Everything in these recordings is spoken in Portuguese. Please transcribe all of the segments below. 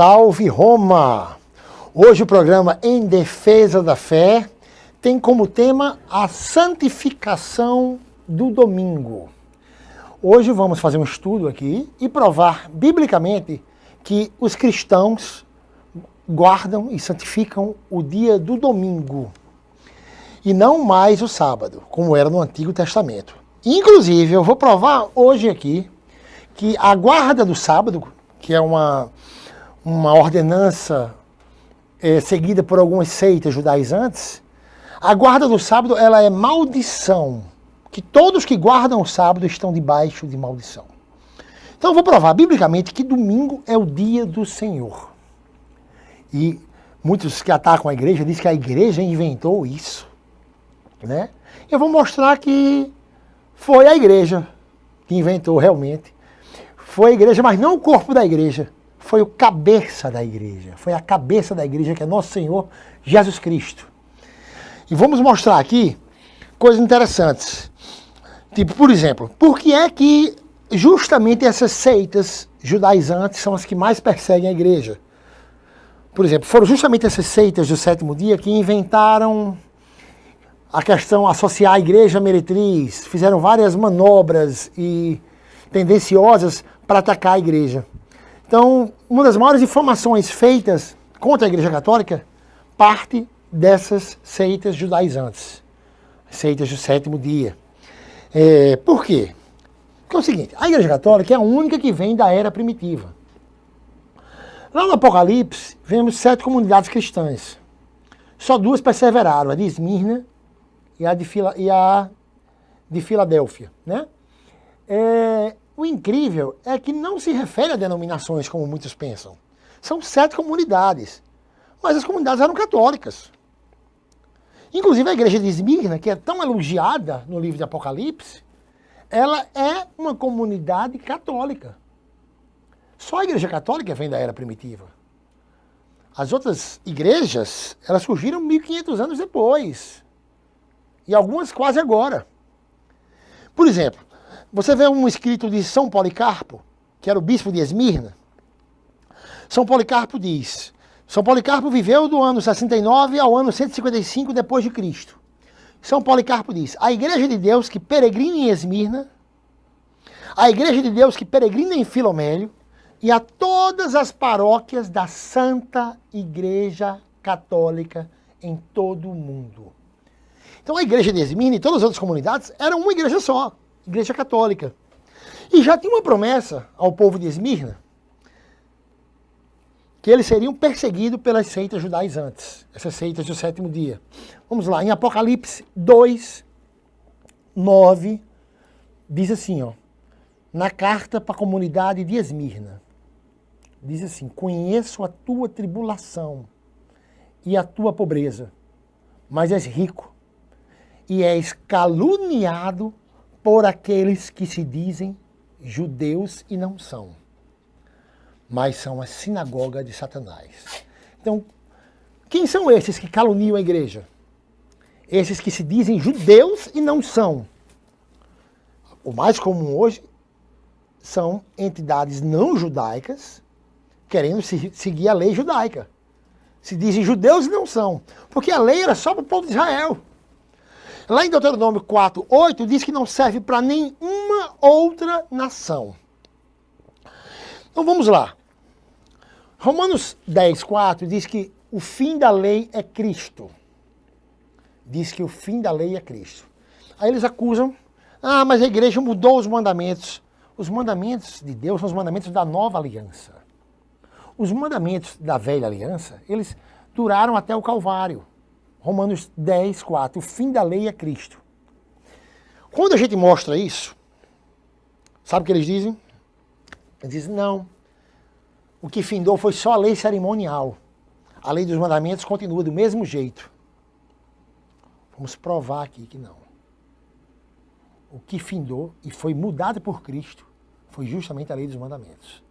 Salve Roma! Hoje o programa Em Defesa da Fé tem como tema a santificação do domingo. Hoje vamos fazer um estudo aqui e provar biblicamente que os cristãos guardam e santificam o dia do domingo e não mais o sábado, como era no Antigo Testamento. Inclusive, eu vou provar hoje aqui que a guarda do sábado, que é uma ordenança seguida por algumas seitas judaizantes, a guarda do sábado ela é maldição, que todos que guardam o sábado estão debaixo de maldição. Então eu vou provar biblicamente que domingo é o dia do Senhor. E muitos que atacam a igreja dizem que a igreja inventou isso, né? Eu vou mostrar que foi a igreja que inventou realmente. Foi a igreja, mas não o corpo da igreja. Foi o cabeça da igreja. Foi a cabeça da igreja que é nosso Senhor Jesus Cristo. E vamos mostrar aqui coisas interessantes. Tipo, por exemplo, por que é que justamente essas seitas judaizantes são as que mais perseguem a igreja? Por exemplo, foram justamente essas seitas do sétimo dia que inventaram a questão associar a igreja à meretriz, fizeram várias manobras e tendenciosas para atacar a igreja. Então, uma das maiores informações feitas contra a Igreja Católica parte dessas seitas judaizantes, seitas do sétimo dia. Por quê? Porque é o seguinte, a Igreja Católica é a única que vem da era primitiva. Lá no Apocalipse, vemos 7 comunidades cristãs. Só 2 perseveraram, a de Esmirna e a de Filadélfia, né? O incrível é que não se refere a denominações como muitos pensam. São 7 comunidades, mas as comunidades eram católicas. Inclusive a igreja de Esmirna, que é tão elogiada no livro de Apocalipse, ela é uma comunidade católica. Só a igreja católica vem da era primitiva. As outras igrejas, elas surgiram 1500 anos depois. E algumas quase agora. Por exemplo, você vê um escrito de São Policarpo, que era o bispo de Esmirna. São Policarpo diz, São Policarpo viveu do ano 69 ao ano 155 depois de Cristo. São Policarpo diz, a igreja de Deus que peregrina em Esmirna, a igreja de Deus que peregrina em Filomélio, e a todas as paróquias da Santa Igreja Católica em todo o mundo. Então a igreja de Esmirna e todas as outras comunidades eram uma igreja só, igreja católica. E já tinha uma promessa ao povo de Esmirna, que eles seriam perseguidos pelas seitas judaizantes, essas seitas do sétimo dia. Vamos lá, em Apocalipse 2, 9, diz assim, ó, na carta para a comunidade de Esmirna, diz assim, conheço a tua tribulação e a tua pobreza, mas és rico e és caluniado por aqueles que se dizem judeus e não são, mas são a sinagoga de Satanás. Então, quem são esses que caluniam a igreja? Esses que se dizem judeus e não são. O mais comum hoje são entidades não judaicas querendo seguir a lei judaica. Se dizem judeus e não são, porque a lei era só para o povo de Israel. Lá em Deuteronômio 4, 8, diz que não serve para nenhuma outra nação. Então vamos lá. Romanos 10, 4 diz que o fim da lei é Cristo. Diz que o fim da lei é Cristo. Aí eles acusam, mas a igreja mudou os mandamentos. Os mandamentos de Deus são os mandamentos da nova aliança. Os mandamentos da velha aliança, eles duraram até o Calvário. Romanos 10, 4. O fim da lei é Cristo. Quando a gente mostra isso, sabe o que eles dizem? Eles dizem, não. O que findou foi só a lei cerimonial. A lei dos mandamentos continua do mesmo jeito. Vamos provar aqui que não. O que findou e foi mudado por Cristo foi justamente a lei dos mandamentos.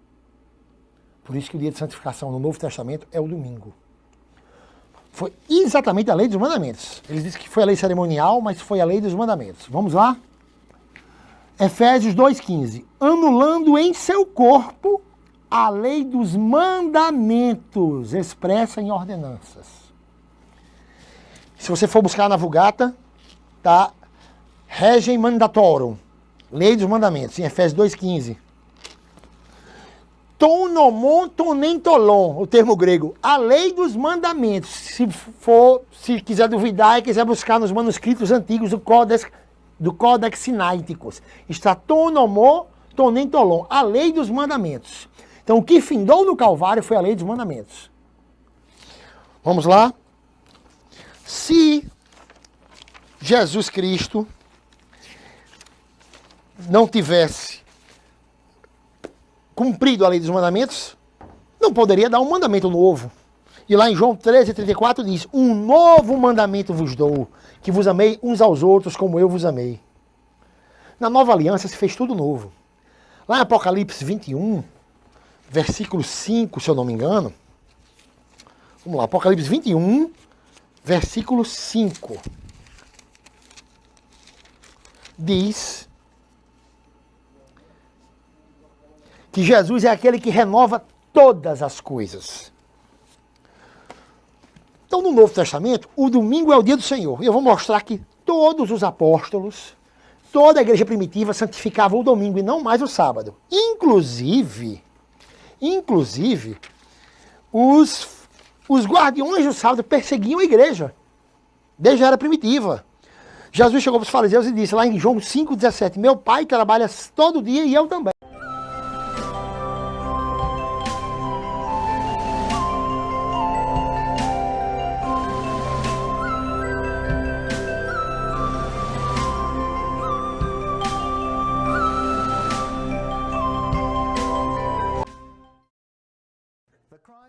Por isso que o dia de santificação no Novo Testamento é o domingo. Foi exatamente a lei dos mandamentos. Eles dizem que foi a lei cerimonial, mas foi a lei dos mandamentos. Vamos lá? Efésios 2,15. Anulando em seu corpo a lei dos mandamentos expressa em ordenanças. Se você for buscar na Vulgata, tá? Regem mandatorum, lei dos mandamentos, em Efésios 2,15. Ton nomon tonen tolon, o termo grego, a lei dos mandamentos. Se quiser duvidar e quiser buscar nos manuscritos antigos do Codex Sinaiticus, está ton nomon tonen tolon, a lei dos mandamentos. Então o que findou no Calvário foi a lei dos mandamentos. Vamos lá? Se Jesus Cristo não tivesse cumprido a lei dos mandamentos, não poderia dar um mandamento novo. E lá em João 13:34 diz, um novo mandamento vos dou, que vos amei uns aos outros como eu vos amei. Na nova aliança se fez tudo novo. Lá em Apocalipse 21, versículo 5, se eu não me engano, vamos lá, Apocalipse 21, versículo 5, diz que Jesus é aquele que renova todas as coisas. Então, no Novo Testamento, o domingo é o dia do Senhor. E eu vou mostrar que todos os apóstolos, toda a igreja primitiva santificava o domingo e não mais o sábado. Inclusive os guardiões do sábado perseguiam a igreja, desde a era primitiva. Jesus chegou para os fariseus e disse, lá em João 5,17, meu pai trabalha todo dia e eu também.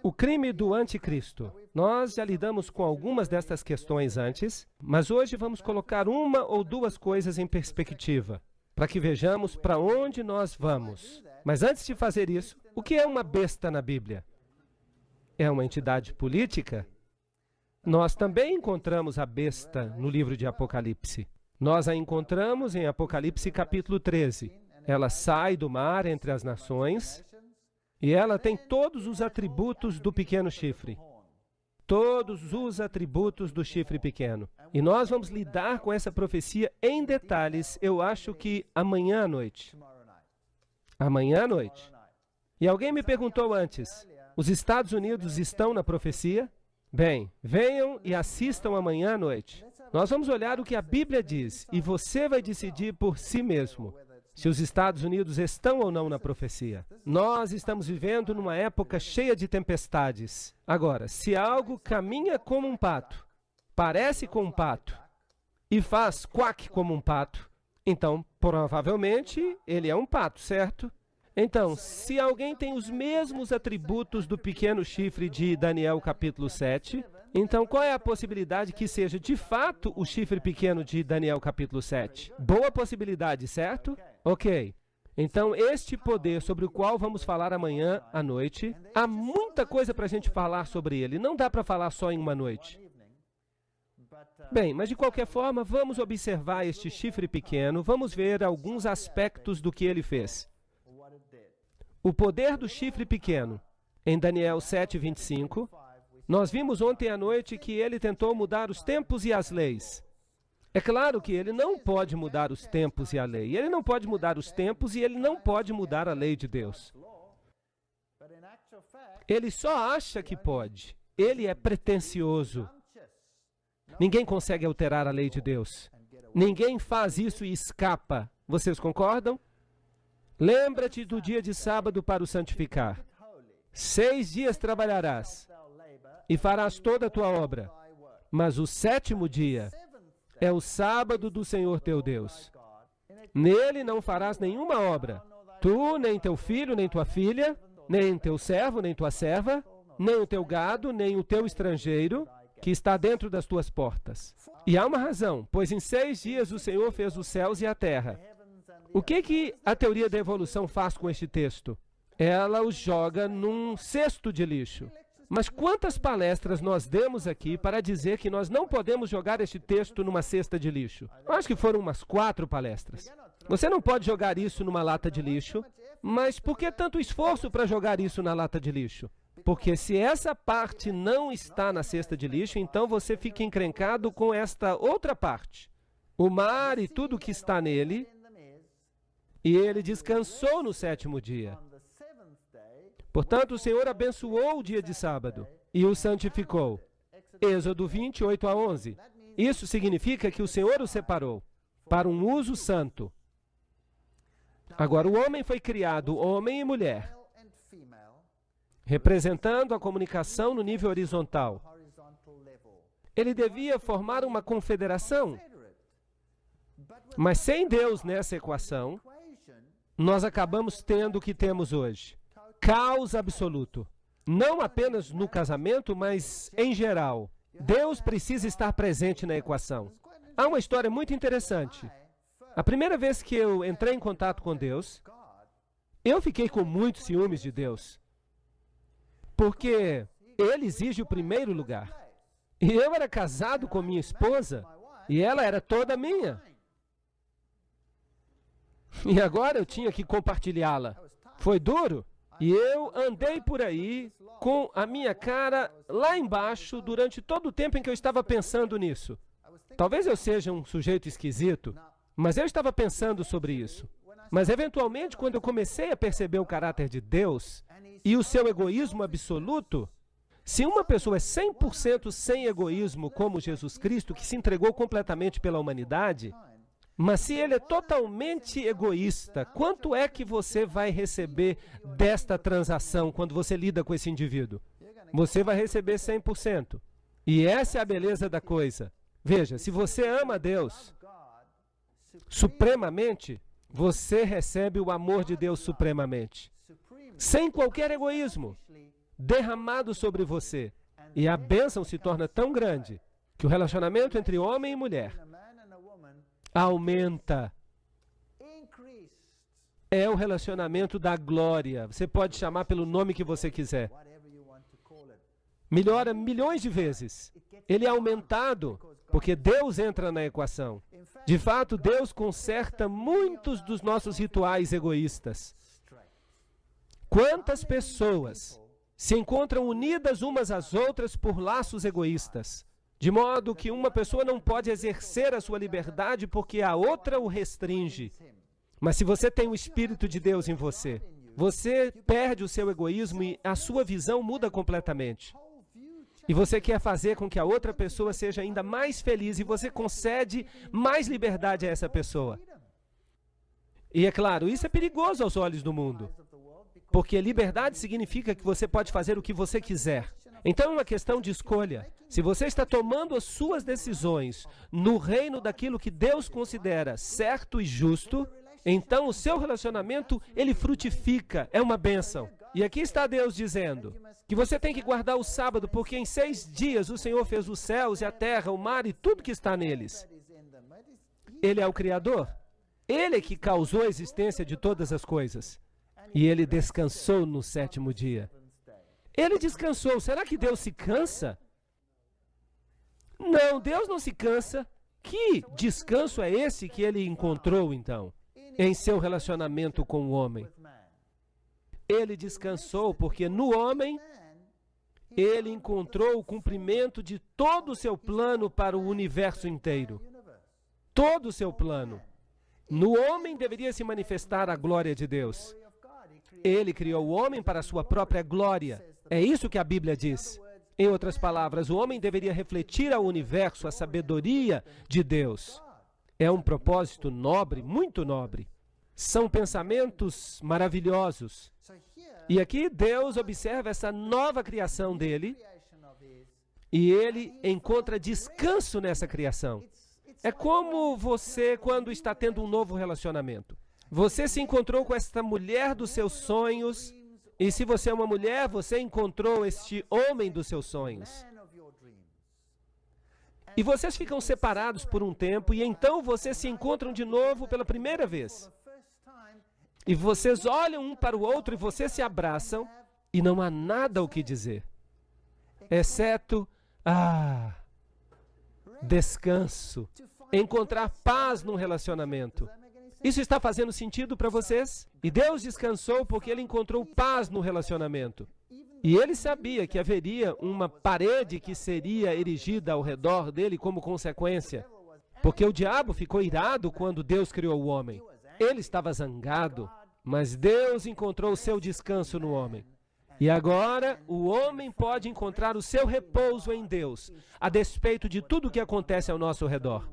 O crime do anticristo. Nós já lidamos com algumas destas questões antes, mas hoje vamos colocar uma ou duas coisas em perspectiva, para que vejamos para onde nós vamos. Mas antes de fazer isso, o que é uma besta na Bíblia? É uma entidade política? Nós também encontramos a besta no livro de Apocalipse. Nós a encontramos em Apocalipse capítulo 13. Ela sai do mar entre as nações, e ela tem todos os atributos do pequeno chifre. Todos os atributos do chifre pequeno. E nós vamos lidar com essa profecia em detalhes, eu acho que amanhã à noite. Amanhã à noite. E alguém me perguntou antes, os Estados Unidos estão na profecia? Bem, venham e assistam amanhã à noite. Nós vamos olhar o que a Bíblia diz, e você vai decidir por si mesmo se os Estados Unidos estão ou não na profecia. Nós estamos vivendo numa época cheia de tempestades. Agora, se algo caminha como um pato, parece com um pato, e faz quack como um pato, então, provavelmente, ele é um pato, certo? Então, se alguém tem os mesmos atributos do pequeno chifre de Daniel capítulo 7, então qual é a possibilidade que seja de fato o chifre pequeno de Daniel capítulo 7? Boa possibilidade, certo? Ok. Então, este poder sobre o qual vamos falar amanhã à noite, há muita coisa para a gente falar sobre ele. Não dá para falar só em uma noite. Bem, mas de qualquer forma, vamos observar este chifre pequeno, vamos ver alguns aspectos do que ele fez. O poder do chifre pequeno, em Daniel 7:25, nós vimos ontem à noite que ele tentou mudar os tempos e as leis. É claro que ele não pode mudar os tempos e a lei. Ele não pode mudar os tempos e ele não pode mudar a lei de Deus. Ele só acha que pode. Ele é pretensioso. Ninguém consegue alterar a lei de Deus. Ninguém faz isso e escapa. Vocês concordam? Lembra-te do dia de sábado para o santificar. 6 dias trabalharás e farás toda a tua obra. Mas o 7º dia é o sábado do Senhor teu Deus. Nele não farás nenhuma obra. Tu, nem teu filho, nem tua filha, nem teu servo, nem tua serva, nem o teu gado, nem o teu estrangeiro, que está dentro das tuas portas. E há uma razão, pois em 6 dias o Senhor fez os céus e a terra. O que a teoria da evolução faz com este texto? Ela o joga num cesto de lixo. Mas quantas palestras nós demos aqui para dizer que nós não podemos jogar este texto numa cesta de lixo? Eu acho que foram umas 4 palestras. Você não pode jogar isso numa lata de lixo. Mas por que tanto esforço para jogar isso na lata de lixo? Porque se essa parte não está na cesta de lixo, então você fica encrencado com esta outra parte. O mar e tudo que está nele, e ele descansou no sétimo dia. Portanto, o Senhor abençoou o dia de sábado e o santificou. Êxodo 28 a 11. Isso significa que o Senhor o separou para um uso santo. Agora, o homem foi criado homem e mulher, representando a comunicação no nível horizontal. Ele devia formar uma confederação, mas sem Deus nessa equação, nós acabamos tendo o que temos hoje. Caos absoluto. Não apenas no casamento, mas em geral. Deus precisa estar presente na equação. Há uma história muito interessante. A primeira vez que eu entrei em contato com Deus, eu fiquei com muitos ciúmes de Deus. Porque Ele exige o primeiro lugar. E eu era casado com minha esposa, e ela era toda minha. E agora eu tinha que compartilhá-la. Foi duro. E eu andei por aí com a minha cara lá embaixo durante todo o tempo em que eu estava pensando nisso. Talvez eu seja um sujeito esquisito, mas eu estava pensando sobre isso. Mas, eventualmente, quando eu comecei a perceber o caráter de Deus e o seu egoísmo absoluto, se uma pessoa é 100% sem egoísmo, como Jesus Cristo, que se entregou completamente pela humanidade, mas se ele é totalmente egoísta, quanto é que você vai receber desta transação quando você lida com esse indivíduo? Você vai receber 100%. E essa é a beleza da coisa. Veja, se você ama a Deus supremamente, você recebe o amor de Deus supremamente, sem qualquer egoísmo, derramado sobre você. E a bênção se torna tão grande que o relacionamento entre homem e mulher aumenta. É o relacionamento da glória. Você pode chamar pelo nome que você quiser. Melhora milhões de vezes. Ele é aumentado porque Deus entra na equação. De fato, Deus conserta muitos dos nossos rituais egoístas. Quantas pessoas se encontram unidas umas às outras por laços egoístas, de modo que uma pessoa não pode exercer a sua liberdade porque a outra o restringe. Mas se você tem o Espírito de Deus em você, você perde o seu egoísmo e a sua visão muda completamente. E você quer fazer com que a outra pessoa seja ainda mais feliz e você concede mais liberdade a essa pessoa. E é claro, isso é perigoso aos olhos do mundo, porque liberdade significa que você pode fazer o que você quiser. Então é uma questão de escolha. Se você está tomando as suas decisões no reino daquilo que Deus considera certo e justo, então o seu relacionamento, ele frutifica, é uma bênção. E aqui está Deus dizendo que você tem que guardar o sábado, porque em 6 dias o Senhor fez os céus e a terra, o mar e tudo que está neles. Ele é o Criador. Ele é que causou a existência de todas as coisas. E Ele descansou no 7º dia. Ele descansou. Será que Deus se cansa? Não, Deus não se cansa. Que descanso é esse que Ele encontrou, então, em seu relacionamento com o homem? Ele descansou porque no homem, Ele encontrou o cumprimento de todo o seu plano para o universo inteiro. Todo o seu plano. No homem deveria se manifestar a glória de Deus. Ele criou o homem para a sua própria glória. É isso que a Bíblia diz. Em outras palavras, o homem deveria refletir ao universo a sabedoria de Deus. É um propósito nobre, muito nobre. São pensamentos maravilhosos. E aqui Deus observa essa nova criação dele e ele encontra descanso nessa criação. É como você quando está tendo um novo relacionamento. Você se encontrou com esta mulher dos seus sonhos, e se você é uma mulher, você encontrou este homem dos seus sonhos. E vocês ficam separados por um tempo, e então vocês se encontram de novo pela primeira vez. E vocês olham um para o outro e vocês se abraçam, e não há nada o que dizer, exceto, descanso, encontrar paz num relacionamento. Isso está fazendo sentido para vocês? E Deus descansou porque Ele encontrou paz no relacionamento. E Ele sabia que haveria uma parede que seria erigida ao redor dele como consequência. Porque o diabo ficou irado quando Deus criou o homem. Ele estava zangado, mas Deus encontrou o seu descanso no homem. E agora, o homem pode encontrar o seu repouso em Deus, a despeito de tudo o que acontece ao nosso redor.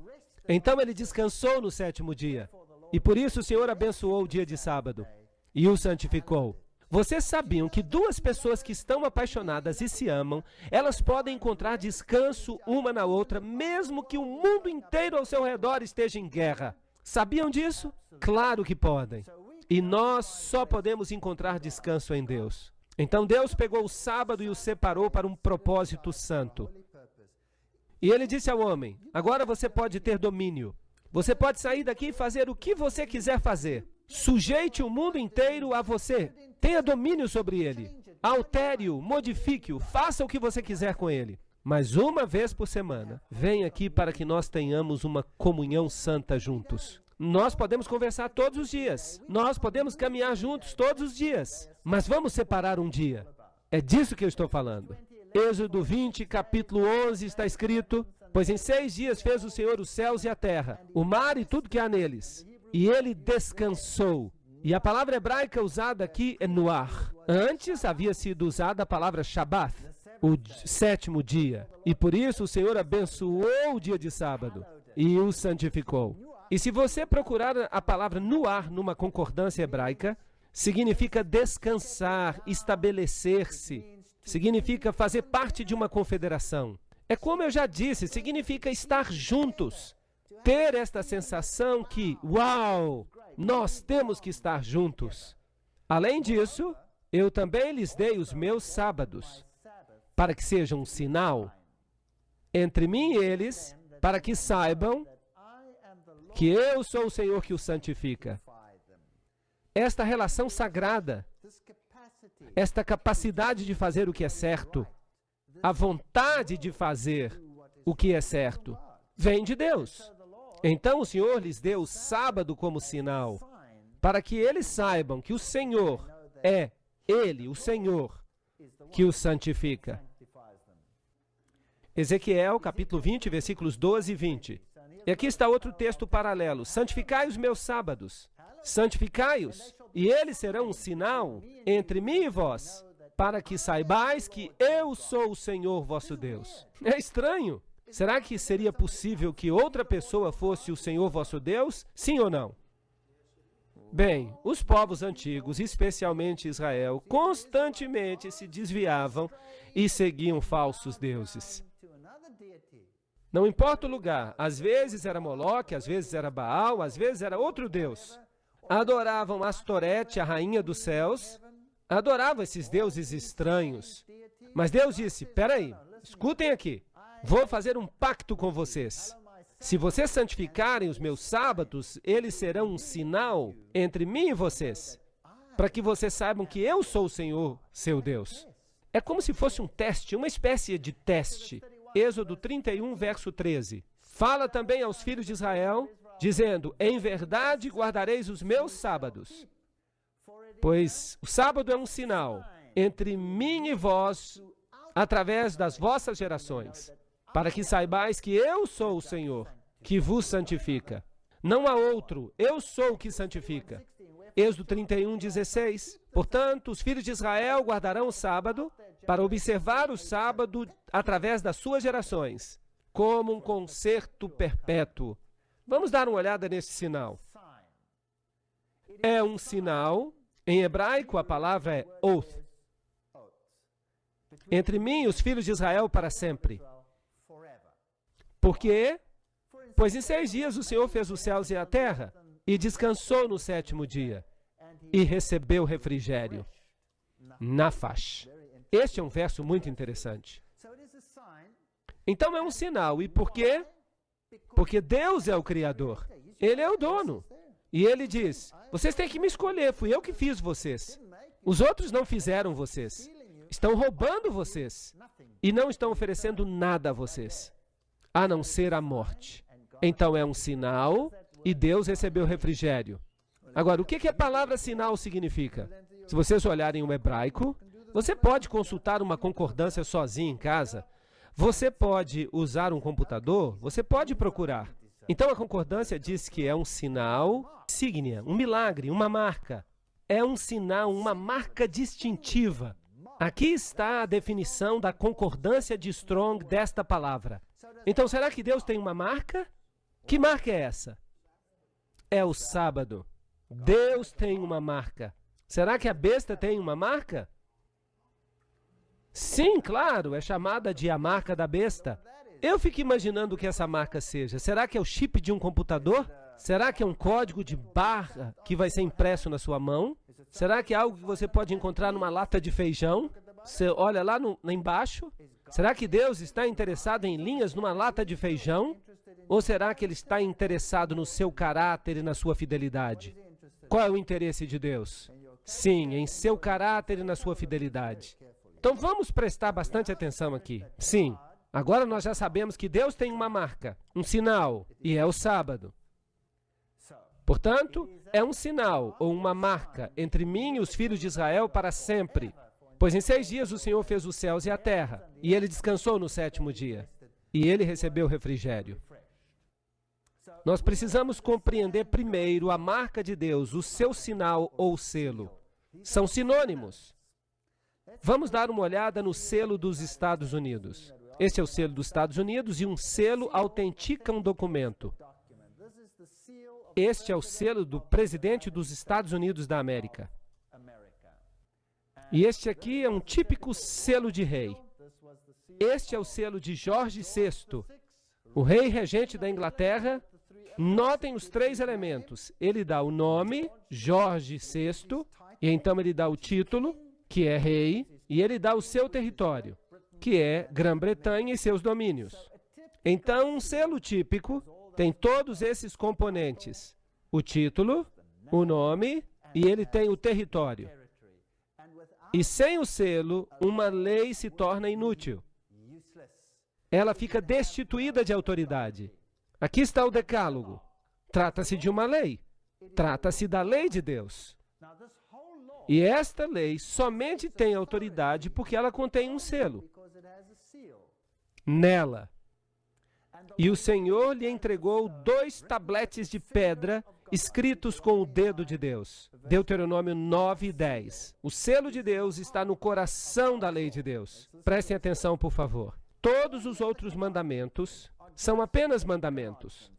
Então ele descansou no 7º dia. E por isso o Senhor abençoou o dia de sábado e o santificou. Vocês sabiam que duas pessoas que estão apaixonadas e se amam, elas podem encontrar descanso uma na outra, mesmo que o mundo inteiro ao seu redor esteja em guerra. Sabiam disso? Claro que podem. E nós só podemos encontrar descanso em Deus. Então Deus pegou o sábado e o separou para um propósito santo. E Ele disse ao homem, agora você pode ter domínio. Você pode sair daqui e fazer o que você quiser fazer. Sujeite o mundo inteiro a você. Tenha domínio sobre ele. Altere-o, modifique-o, faça o que você quiser com ele. Mas uma vez por semana, vem aqui para que nós tenhamos uma comunhão santa juntos. Nós podemos conversar todos os dias. Nós podemos caminhar juntos todos os dias. Mas vamos separar um dia. É disso que eu estou falando. Êxodo 20, capítulo 11, está escrito: pois em 6 dias fez o Senhor os céus e a terra, o mar e tudo que há neles. E ele descansou. E a palavra hebraica usada aqui é nuar. Antes havia sido usada a palavra Shabbat, o 7º dia. E por isso o Senhor abençoou o dia de sábado e o santificou. E se você procurar a palavra nuar numa concordância hebraica, significa descansar, estabelecer-se, significa fazer parte de uma confederação. É como eu já disse, significa estar juntos, ter esta sensação que, uau, nós temos que estar juntos. Além disso, eu também lhes dei os meus sábados, para que sejam um sinal entre mim e eles, para que saibam que eu sou o Senhor que os santifica. Esta relação sagrada, esta capacidade de fazer o que é certo, a vontade de fazer o que é certo, vem de Deus. Então o Senhor lhes deu o sábado como sinal, para que eles saibam que o Senhor é Ele, o Senhor, que os santifica. Ezequiel, capítulo 20, versículos 12 e 20. E aqui está outro texto paralelo. Santificai os meus sábados, santificai-os, e eles serão um sinal entre mim e vós, para que saibais que eu sou o Senhor vosso Deus. É estranho. Será que seria possível que outra pessoa fosse o Senhor vosso Deus? Sim ou não? Bem, os povos antigos, especialmente Israel, constantemente se desviavam e seguiam falsos deuses. Não importa o lugar, às vezes era Moloque, às vezes era Baal, às vezes era outro deus. Adoravam Astorete, a rainha dos céus, adoravam esses deuses estranhos. Mas Deus disse, peraí, escutem aqui, vou fazer um pacto com vocês. Se vocês santificarem os meus sábados, eles serão um sinal entre mim e vocês, para que vocês saibam que eu sou o Senhor, seu Deus. É como se fosse um teste, uma espécie de teste. Êxodo 31, verso 13. Fala também aos filhos de Israel, dizendo, em verdade guardareis os meus sábados, pois o sábado é um sinal entre mim e vós, através das vossas gerações, para que saibais que eu sou o Senhor, que vos santifica. Não há outro, eu sou o que santifica. Êxodo 31, 16. Portanto, os filhos de Israel guardarão o sábado, para observar o sábado através das suas gerações, como um concerto perpétuo. Vamos dar uma olhada nesse sinal. É um sinal, em hebraico a palavra é oath, entre mim e os filhos de Israel para sempre. Por quê? Pois em 6 dias o Senhor fez os céus e a terra, e descansou no 7º dia, e recebeu refrigério. Nafash. Este é um verso muito interessante. Então é um sinal. E por quê? Porque Deus é o Criador. Ele é o dono. E Ele diz, vocês têm que me escolher, fui eu que fiz vocês. Os outros não fizeram vocês. Estão roubando vocês. E não estão oferecendo nada a vocês, a não ser a morte. Então é um sinal, e Deus recebeu refrigério. Agora, o que a palavra sinal significa? Se vocês olharem o hebraico, você pode consultar uma concordância sozinho em casa. Você pode usar um computador, você pode procurar. Então, a concordância diz que é um sinal, signia, um milagre, uma marca. É um sinal, uma marca distintiva. Aqui está a definição da concordância de Strong desta palavra. Então, será que Deus tem uma marca? Que marca é essa? É o sábado. Deus tem uma marca. Será que a besta tem uma marca? Sim, claro, é chamada de a marca da besta. Eu fico imaginando o que essa marca seja. Será que é o chip de um computador? Será que é um código de barra que vai ser impresso na sua mão? Será que é algo que você pode encontrar numa lata de feijão? Você olha lá embaixo. Será que Deus está interessado em linhas numa lata de feijão? Ou será que Ele está interessado no seu caráter e na sua fidelidade? Qual é o interesse de Deus? Sim, em seu caráter e na sua fidelidade. Então vamos prestar bastante atenção aqui. Sim, agora nós já sabemos que Deus tem uma marca, um sinal, e é o sábado. Portanto, é um sinal ou uma marca entre mim e os filhos de Israel para sempre. Pois em 6 dias o Senhor fez os céus e a terra, e Ele descansou no 7º dia, e Ele recebeu refrigério. Nós precisamos compreender primeiro a marca de Deus, o seu sinal ou selo. São sinônimos. Vamos dar uma olhada no selo dos Estados Unidos. Este é o selo dos Estados Unidos e um selo autentica um documento. Este é o selo do presidente dos Estados Unidos da América. E este aqui é um típico selo de rei. Este é o selo de Jorge VI, o rei regente da Inglaterra. Notem os 3 elementos. Ele dá o nome, Jorge VI, e então ele dá o título, que é rei, e ele dá o seu território, que é Grã-Bretanha e seus domínios. Então, um selo típico tem todos esses componentes. O título, o nome, e ele tem o território. E sem o selo, uma lei se torna inútil. Ela fica destituída de autoridade. Aqui está o Decálogo. Trata-se de uma lei. Trata-se da lei de Deus. E esta lei somente tem autoridade porque ela contém um selo nela. E o Senhor lhe entregou 2 tabletes de pedra escritos com o dedo de Deus. Deuteronômio 9 e 10. O selo de Deus está no coração da lei de Deus. Prestem atenção, por favor. Todos os outros mandamentos são apenas mandamentos.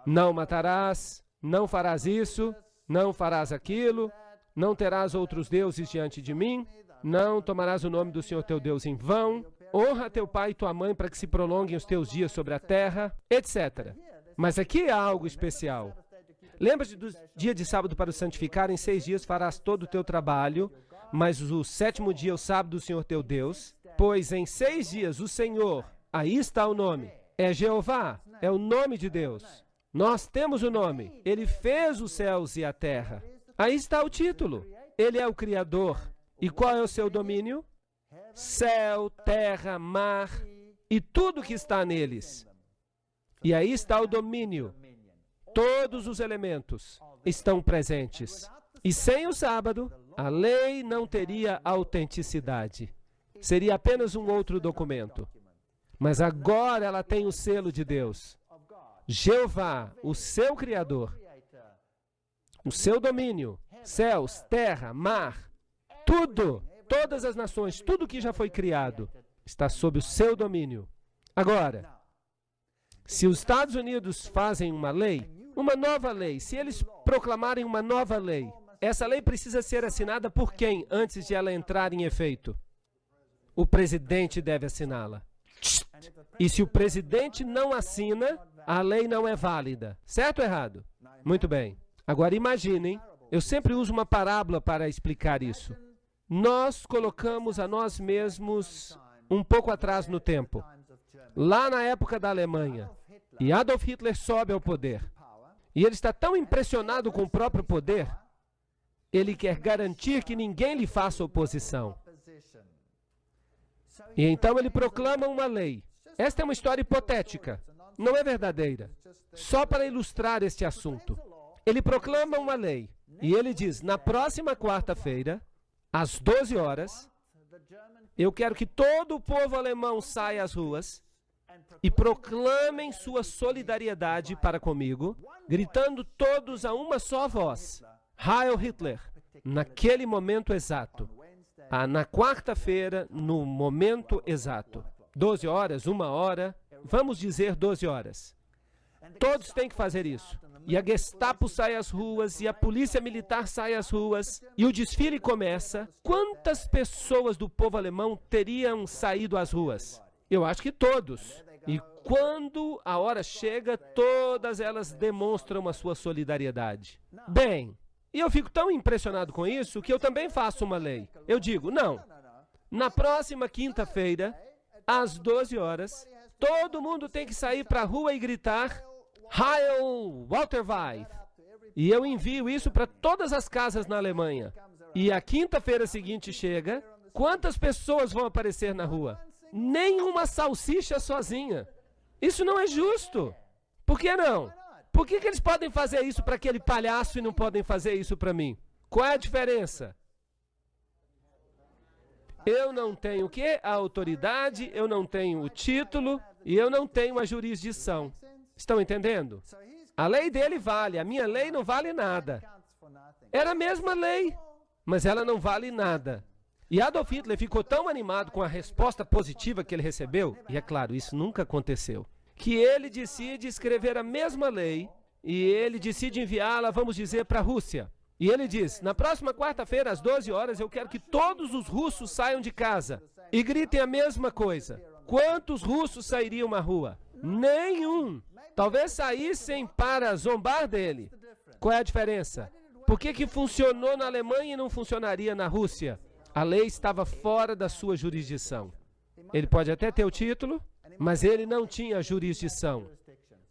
Não matarás, não farás isso, não farás aquilo, não terás outros deuses diante de mim, não tomarás o nome do Senhor teu Deus em vão, honra teu pai e tua mãe para que se prolonguem os teus dias sobre a terra, etc. Mas aqui há algo especial. Lembra-te do dia de sábado para o santificar, em 6 dias farás todo o teu trabalho, mas o 7º dia é o sábado do Senhor teu Deus, pois em 6 dias o Senhor, aí está o nome, é Jeová, é o nome de Deus. Nós temos o nome, Ele fez os céus e a terra. Aí está o título, Ele é o Criador. E qual é o seu domínio? Céu, terra, mar e tudo que está neles. E aí está o domínio. Todos os elementos estão presentes. E sem o sábado, a lei não teria autenticidade. Seria apenas um outro documento. Mas agora ela tem o selo de Deus. Jeová, o seu Criador, o seu domínio, céus, terra, mar, tudo, todas as nações, tudo que já foi criado, está sob o seu domínio. Agora, se os Estados Unidos fazem uma lei, uma nova lei, se eles proclamarem uma nova lei, essa lei precisa ser assinada por quem antes de ela entrar em efeito? O presidente deve assiná-la. E se o presidente não assina, a lei não é válida. Certo ou errado? Muito bem. Agora imaginem, eu sempre uso uma parábola para explicar isso. Nós colocamos a nós mesmos um pouco atrás no tempo. Lá na época da Alemanha. E Adolf Hitler sobe ao poder. E ele está tão impressionado com o próprio poder, ele quer garantir que ninguém lhe faça oposição. E então ele proclama uma lei. Esta é uma história hipotética. não é verdadeira. Só para ilustrar este assunto. Ele proclama uma lei. E ele diz, na próxima quarta-feira, às 12 horas, eu quero que todo o povo alemão saia às ruas e proclamem sua solidariedade para comigo, gritando todos a uma só voz, Heil Hitler, naquele momento exato. Na quarta-feira, no momento exato. 12 horas, 1 hora, vamos dizer 12 horas. Todos têm que fazer isso. E a Gestapo sai às ruas, e a polícia militar sai às ruas, e o desfile começa. Quantas pessoas do povo alemão teriam saído às ruas? Eu acho que todos. E quando a hora chega, todas elas demonstram a sua solidariedade. Bem, e eu fico tão impressionado com isso que eu também faço uma lei. Eu digo, não, na próxima quinta-feira, às 12 horas, todo mundo tem que sair para a rua e gritar Heil Walter Weiss. E eu envio isso para todas as casas na Alemanha. E a quinta-feira seguinte chega, quantas pessoas vão aparecer na rua? Nenhuma salsicha sozinha. Isso não é justo. Por que não? Por que eles podem fazer isso para aquele palhaço e não podem fazer isso para mim? Qual é a diferença? Eu não tenho o quê? A autoridade, eu não tenho o título e eu não tenho a jurisdição. Estão entendendo? A lei dele vale, a minha lei não vale nada. Era a mesma lei, mas ela não vale nada. E Adolf Hitler ficou tão animado com a resposta positiva que ele recebeu, e é claro, isso nunca aconteceu, que ele decide escrever a mesma lei e ele decide enviá-la, vamos dizer, para a Rússia. E ele diz, na próxima quarta-feira, às 12 horas, eu quero que todos os russos saiam de casa e gritem a mesma coisa. Quantos russos sairiam à rua? Nenhum. Talvez saíssem para zombar dele. Qual é a diferença? Por que funcionou na Alemanha e não funcionaria na Rússia? A lei estava fora da sua jurisdição. Ele pode até ter o título, mas ele não tinha jurisdição.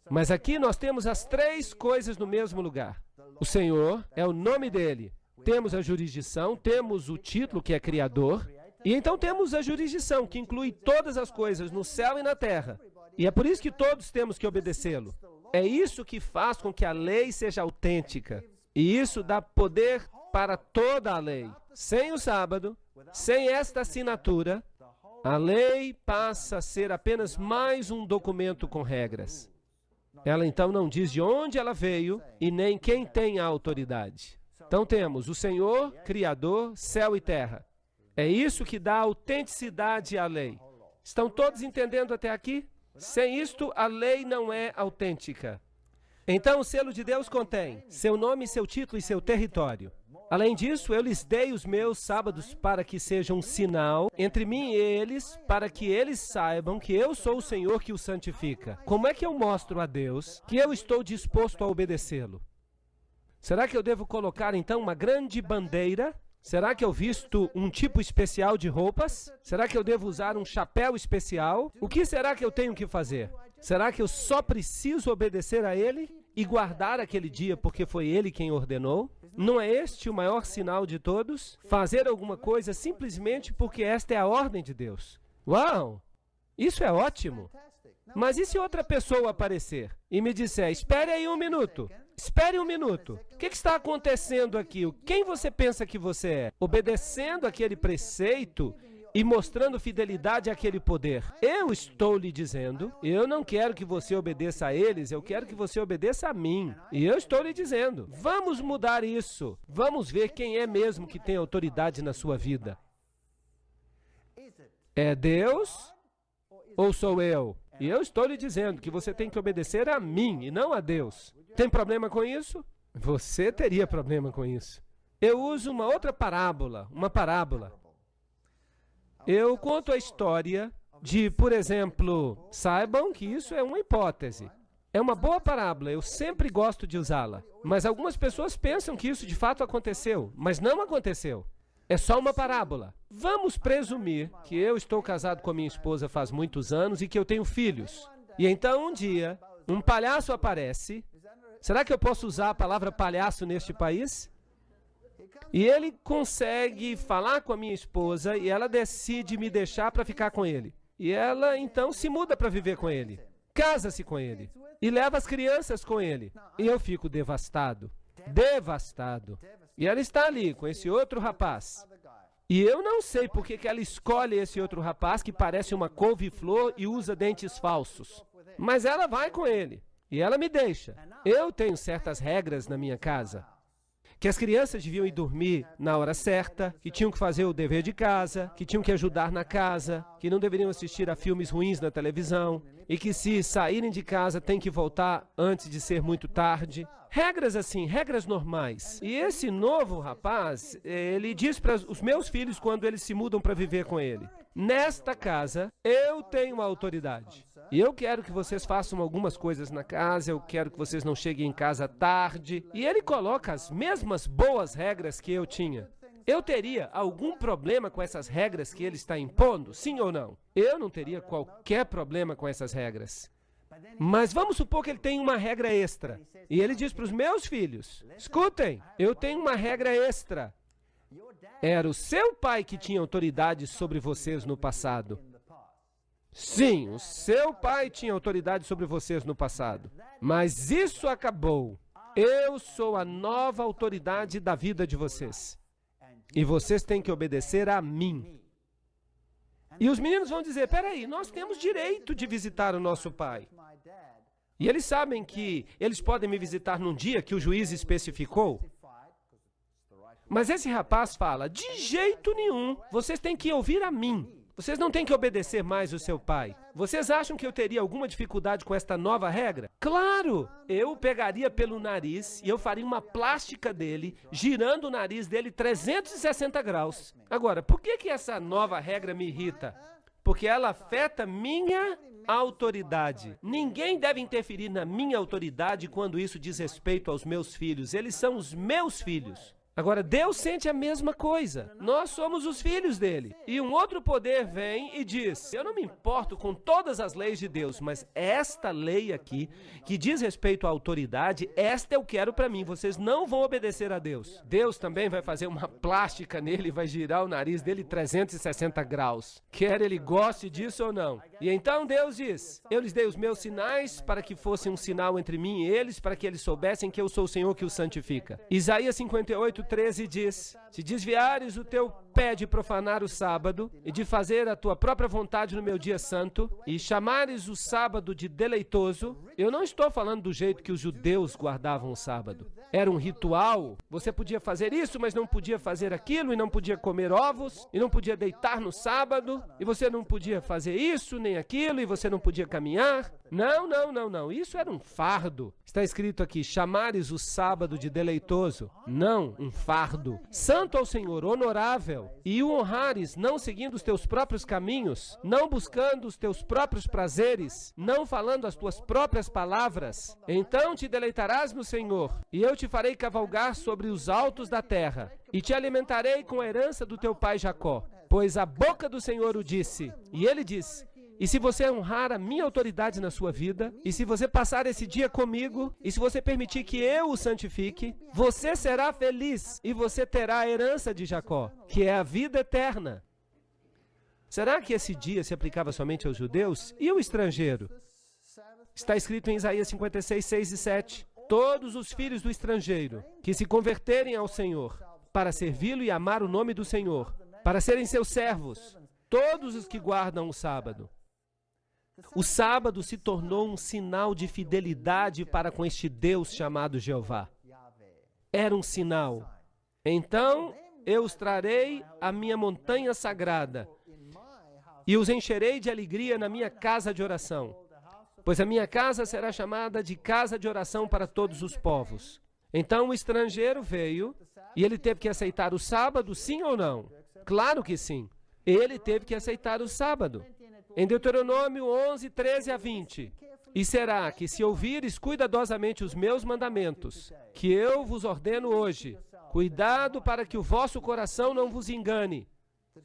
Mas aqui nós temos as três coisas no mesmo lugar. O Senhor é o nome dele. Temos a jurisdição, temos o título, que é Criador, e então temos a jurisdição, que inclui todas as coisas no céu e na terra. E é por isso que todos temos que obedecê-lo. É isso que faz com que a lei seja autêntica. E isso dá poder para toda a lei. Sem o sábado, sem esta assinatura, a lei passa a ser apenas mais um documento com regras. Ela então não diz de onde ela veio e nem quem tem a autoridade. Então temos o Senhor, Criador, céu e terra. É isso que dá autenticidade à lei. Estão todos entendendo até aqui? Sem isto, a lei não é autêntica. Então, o selo de Deus contém seu nome, seu título e seu território. Além disso, eu lhes dei os meus sábados para que sejam um sinal entre mim e eles, para que eles saibam que eu sou o Senhor que os santifica. Como é que eu mostro a Deus que eu estou disposto a obedecê-lo? Será que eu devo colocar, então, uma grande bandeira? Será que eu visto um tipo especial de roupas? Será que eu devo usar um chapéu especial? O que será que eu tenho que fazer? Será que eu só preciso obedecer a Ele e guardar aquele dia porque foi Ele quem ordenou? Não é este o maior sinal de todos? Fazer alguma coisa simplesmente porque esta é a ordem de Deus. Uau! Isso é ótimo! Mas e se outra pessoa aparecer e me disser, espere aí um minuto, espere um minuto, o que está acontecendo aqui? Quem você pensa que você é? Obedecendo aquele preceito e mostrando fidelidade àquele poder. Eu estou lhe dizendo, eu não quero que você obedeça a eles, eu quero que você obedeça a mim. E eu estou lhe dizendo, vamos mudar isso. Vamos ver quem é mesmo que tem autoridade na sua vida. É Deus ou sou eu? E eu estou lhe dizendo que você tem que obedecer a mim e não a Deus. Tem problema com isso? Você teria problema com isso. Eu uso uma outra parábola, Eu conto a história de, por exemplo, saibam que isso é uma hipótese. É uma boa parábola, eu sempre gosto de usá-la. Mas algumas pessoas pensam que isso de fato aconteceu, mas não aconteceu. É só uma parábola. Vamos presumir que eu estou casado com a minha esposa faz muitos anos e que eu tenho filhos. E então um dia, um palhaço aparece. Será que eu posso usar a palavra palhaço neste país? E ele consegue falar com a minha esposa e ela decide me deixar para ficar com ele. E ela então se muda para viver com ele. casa-se com ele e leva as crianças com ele. E eu fico devastado, devastado. E ela está ali com esse outro rapaz. E eu não sei por que ela escolhe esse outro rapaz que parece uma couve-flor e usa dentes falsos. Mas ela vai com ele. E ela me deixa. Eu tenho certas regras na minha casa. Que as crianças deviam ir dormir na hora certa, que tinham que fazer o dever de casa, que tinham que ajudar na casa, que não deveriam assistir a filmes ruins na televisão, e que se saírem de casa tem que voltar antes de ser muito tarde. Regras assim, regras normais. E esse novo rapaz, ele diz para os meus filhos quando eles se mudam para viver com ele: nesta casa, eu tenho a autoridade. E eu quero que vocês façam algumas coisas na casa, eu quero que vocês não cheguem em casa tarde. E ele coloca as mesmas boas regras que eu tinha. Eu teria algum problema com essas regras que ele está impondo? Sim ou não? Eu não teria qualquer problema com essas regras. Mas vamos supor que ele tem uma regra extra. E ele diz para os meus filhos: escutem, eu tenho uma regra extra. Era o seu pai que tinha autoridade sobre vocês no passado. Sim, o seu pai tinha autoridade sobre vocês no passado. Mas isso acabou. Eu sou a nova autoridade da vida de vocês. E vocês têm que obedecer a mim. E os meninos vão dizer: peraí, nós temos direito de visitar o nosso pai. E eles sabem que eles podem me visitar num dia que o juiz especificou. Mas esse rapaz fala: de jeito nenhum, vocês têm que ouvir a mim. Vocês não têm que obedecer mais o seu pai. Vocês acham que eu teria alguma dificuldade com esta nova regra? Claro! Eu o pegaria pelo nariz e eu faria uma plástica dele, girando o nariz dele 360 graus. Agora, por que essa nova regra me irrita? Porque ela afeta minha autoridade. Ninguém deve interferir na minha autoridade quando isso diz respeito aos meus filhos. Eles são os meus filhos. Agora, Deus sente a mesma coisa. Nós somos os filhos dele. E um outro poder vem e diz: eu não me importo com todas as leis de Deus, mas esta lei aqui, que diz respeito à autoridade, esta eu quero para mim. Vocês não vão obedecer a Deus. Deus também vai fazer uma plástica nele e vai girar o nariz dele 360 graus. Quer ele goste disso ou não. E então Deus diz: eu lhes dei os meus sinais para que fossem um sinal entre mim e eles, para que eles soubessem que eu sou o Senhor que os santifica. Isaías 58:13 diz: se desviares o teu pé de profanar o sábado e de fazer a tua própria vontade no meu dia santo e chamares o sábado de deleitoso. Eu não estou falando do jeito que os judeus guardavam o sábado. Era um ritual. Você podia fazer isso, mas não podia fazer aquilo, e não podia comer ovos, e não podia deitar no sábado, e você não podia fazer isso nem aquilo, e você não podia caminhar. Não, não, não, não. Isso era um fardo. Está escrito aqui: chamares o sábado de deleitoso. Não, um fardo. Santo ao Senhor, honorável, e o honrares, não seguindo os teus próprios caminhos, não buscando os teus próprios prazeres, não falando as tuas próprias palavras. Então te deleitarás no Senhor, e eu te farei cavalgar sobre os altos da terra, e te alimentarei com a herança do teu pai Jacó. Pois a boca do Senhor o disse, e ele diz: e se você honrar a minha autoridade na sua vida, e se você passar esse dia comigo, e se você permitir que eu o santifique, você será feliz, e você terá a herança de Jacó, que é a vida eterna. Será que esse dia se aplicava somente aos judeus? E o estrangeiro? Está escrito em Isaías 56:6 e 7. Todos os filhos do estrangeiro que se converterem ao Senhor, para servi-lo e amar o nome do Senhor, para serem seus servos, todos os que guardam o sábado. O sábado se tornou um sinal de fidelidade para com este Deus chamado Jeová. Era um sinal. Então, eu os trarei à minha montanha sagrada e os encherei de alegria na minha casa de oração, pois a minha casa será chamada de casa de oração para todos os povos. Então o estrangeiro veio e ele teve que aceitar o sábado, sim ou não? Claro que sim. Ele teve que aceitar o sábado. Em Deuteronômio 11:13-20. E será que se ouvires cuidadosamente os meus mandamentos, que eu vos ordeno hoje, cuidado para que o vosso coração não vos engane.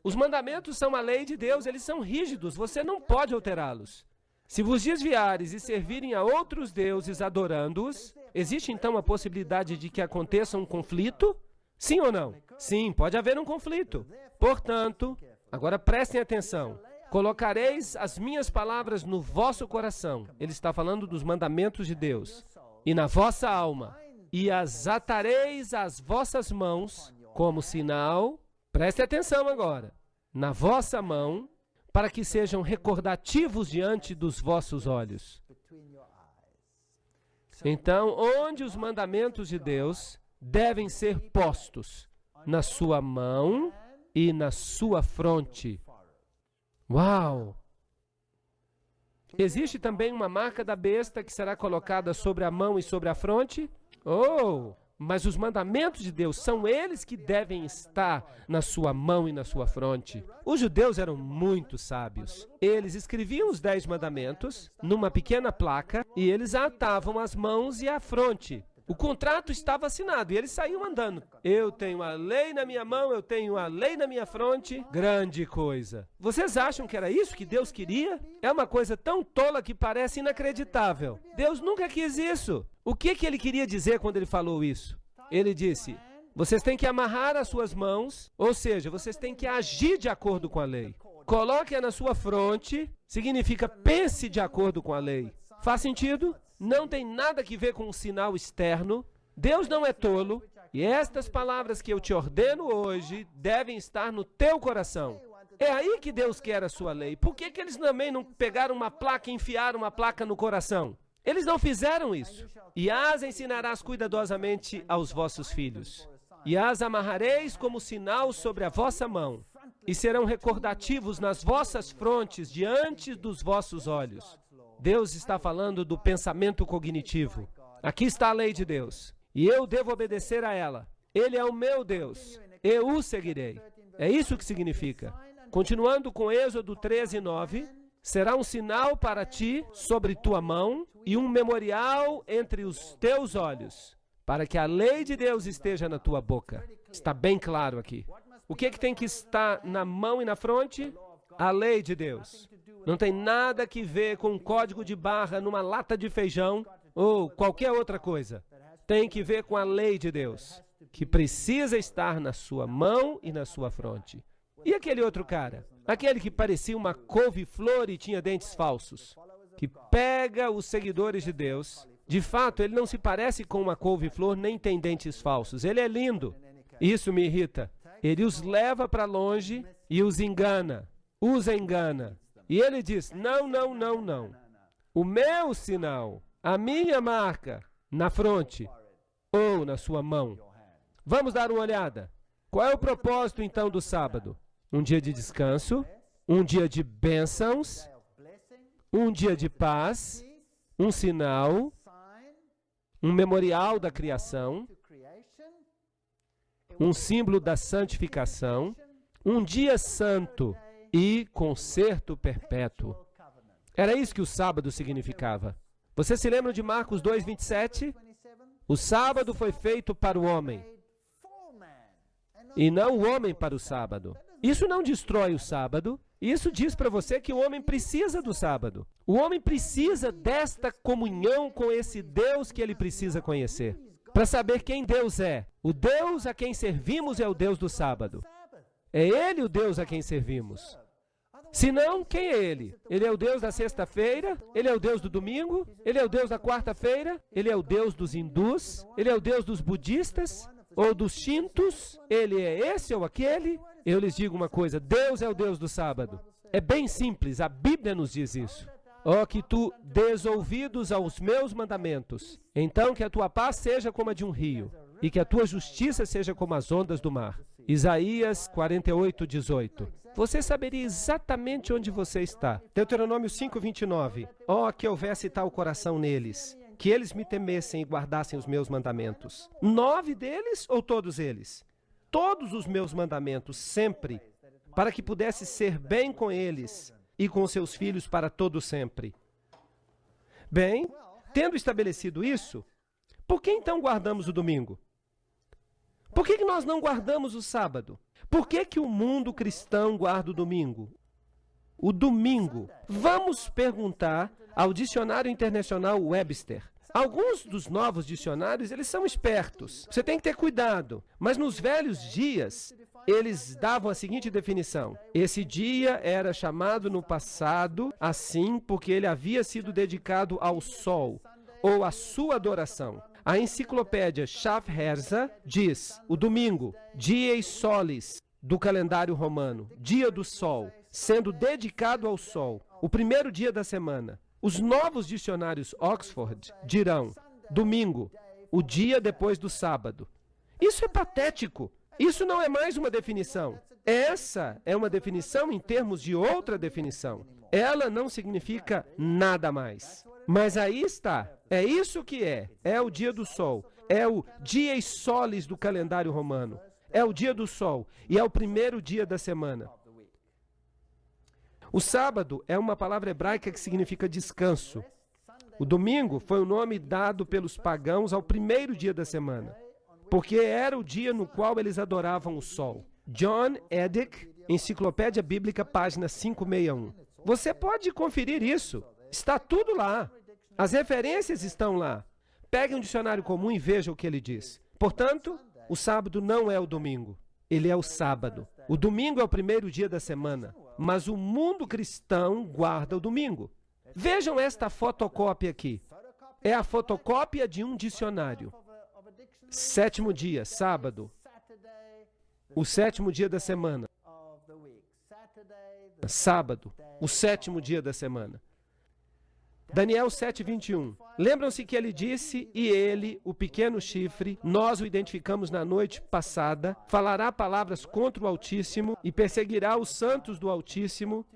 Os mandamentos são a lei de Deus, eles são rígidos, você não pode alterá-los. Se vos desviares e servirem a outros deuses adorando-os, existe então a possibilidade de que aconteça um conflito? Sim ou não? Sim, pode haver um conflito. Portanto, agora prestem atenção. Colocareis as minhas palavras no vosso coração. Ele está falando dos mandamentos de Deus. E na vossa alma. E as atareis às vossas mãos como sinal. Preste atenção agora. Na vossa mão, para que sejam recordativos diante dos vossos olhos. Então, onde os mandamentos de Deus devem ser postos? Na sua mão e na sua fronte. Uau! Existe também uma marca da besta que será colocada sobre a mão e sobre a fronte? Oh! Mas os mandamentos de Deus são eles que devem estar na sua mão e na sua fronte. Os judeus eram muito sábios. Eles escreviam os 10 mandamentos numa pequena placa e eles a atavam as mãos e a fronte. O contrato estava assinado e eles saíam andando. Eu tenho a lei na minha mão, eu tenho a lei na minha fronte. Grande coisa. Vocês acham que era isso que Deus queria? É uma coisa tão tola que parece inacreditável. Deus nunca quis isso. O que ele queria dizer quando ele falou isso? Ele disse, vocês têm que amarrar as suas mãos, ou seja, vocês têm que agir de acordo com a lei. Coloque-a na sua fronte, significa pense de acordo com a lei. Faz sentido? Não tem nada que ver com um sinal externo. Deus não é tolo. E estas palavras que eu te ordeno hoje devem estar no teu coração. É aí que Deus quer a sua lei. Por que eles também não pegaram uma placa e enfiaram uma placa no coração? Eles não fizeram isso. E as ensinarás cuidadosamente aos vossos filhos. E as amarrareis como sinal sobre a vossa mão. E serão recordativos nas vossas frontes diante dos vossos olhos. Deus está falando do pensamento cognitivo. Aqui está a lei de Deus. E eu devo obedecer a ela. Ele é o meu Deus. Eu o seguirei. É isso que significa. Continuando com Êxodo 13:9. Será um sinal para ti sobre tua mão e um memorial entre os teus olhos, para que a lei de Deus esteja na tua boca. Está bem claro aqui. O que tem que estar na mão e na fronte? A lei de Deus. Não tem nada que ver com um código de barra numa lata de feijão ou qualquer outra coisa. Tem que ver com a lei de Deus, que precisa estar na sua mão e na sua fronte. E aquele outro cara? Aquele que parecia uma couve-flor e tinha dentes falsos, que pega os seguidores de Deus. De fato, ele não se parece com uma couve-flor nem tem dentes falsos. Ele é lindo. Isso me irrita. Ele os leva para longe e os engana. Os engana. E ele diz, não, não, não, não. O meu sinal, a minha marca, na fronte ou na sua mão. Vamos dar uma olhada. Qual é o propósito, então, do sábado? Um dia de descanso, um dia de bênçãos, um dia de paz, um sinal, um memorial da criação, um símbolo da santificação, um dia santo e concerto perpétuo. Era isso que o sábado significava. Você se lembra de Marcos 2:27? O sábado foi feito para o homem, e não o homem para o sábado. Isso não destrói o sábado. Isso diz para você que o homem precisa do sábado. O homem precisa desta comunhão com esse Deus que ele precisa conhecer. Para saber quem Deus é. O Deus a quem servimos é o Deus do sábado. É Ele o Deus a quem servimos. Se não, quem é Ele? Ele é o Deus da sexta-feira? Ele é o Deus do domingo? Ele é o Deus da quarta-feira? Ele é o Deus dos hindus? Ele é o Deus dos budistas? Ou dos shintos? Ele é esse ou aquele? Eu lhes digo uma coisa, Deus é o Deus do sábado. É bem simples, a Bíblia nos diz isso. Ó, que tu des ouvidos aos meus mandamentos, então que a tua paz seja como a de um rio, e que a tua justiça seja como as ondas do mar. Isaías 48:18. Você saberia exatamente onde você está. Deuteronômio 5:29. Ó, que houvesse tal coração neles, que eles me temessem e guardassem os meus mandamentos. 9 deles ou todos eles? Todos os meus mandamentos, sempre, para que pudesse ser bem com eles e com seus filhos para todo sempre. Bem, tendo estabelecido isso, por que então guardamos o domingo? Por que nós não guardamos o sábado? Por que o mundo cristão guarda o domingo? O domingo. Vamos perguntar ao Dicionário Internacional Webster. Alguns dos novos dicionários, eles são espertos. Você tem que ter cuidado. Mas nos velhos dias, eles davam a seguinte definição: esse dia era chamado no passado assim porque ele havia sido dedicado ao sol, ou à sua adoração. A enciclopédia Schaffhauser diz: o domingo, dies solis do calendário romano, dia do sol, sendo dedicado ao sol, o primeiro dia da semana. Os novos dicionários Oxford dirão: domingo, o dia depois do sábado. Isso é patético. Isso não é mais uma definição. Essa é uma definição em termos de outra definição. Ela não significa nada mais. Mas aí está. É isso que é. É o dia do sol. É o dies solis do calendário romano. É o dia do sol. E é o primeiro dia da semana. O sábado é uma palavra hebraica que significa descanso. O domingo foi o nome dado pelos pagãos ao primeiro dia da semana, porque era o dia no qual eles adoravam o sol. John Edick, Enciclopédia Bíblica, página 561. Você pode conferir isso. Está tudo lá. As referências estão lá. Pegue um dicionário comum e veja o que ele diz. Portanto, o sábado não é o domingo. Ele é o sábado. O domingo é o primeiro dia da semana, mas o mundo cristão guarda o domingo. Vejam esta fotocópia aqui. É a fotocópia de um dicionário. Sétimo dia, sábado. O sétimo dia da semana. Sábado, o sétimo dia da semana. Daniel 7:21. Lembram-se que ele disse: e ele, o pequeno chifre, nós o identificamos na noite passada, falará palavras contra o Altíssimo e perseguirá os santos do Altíssimo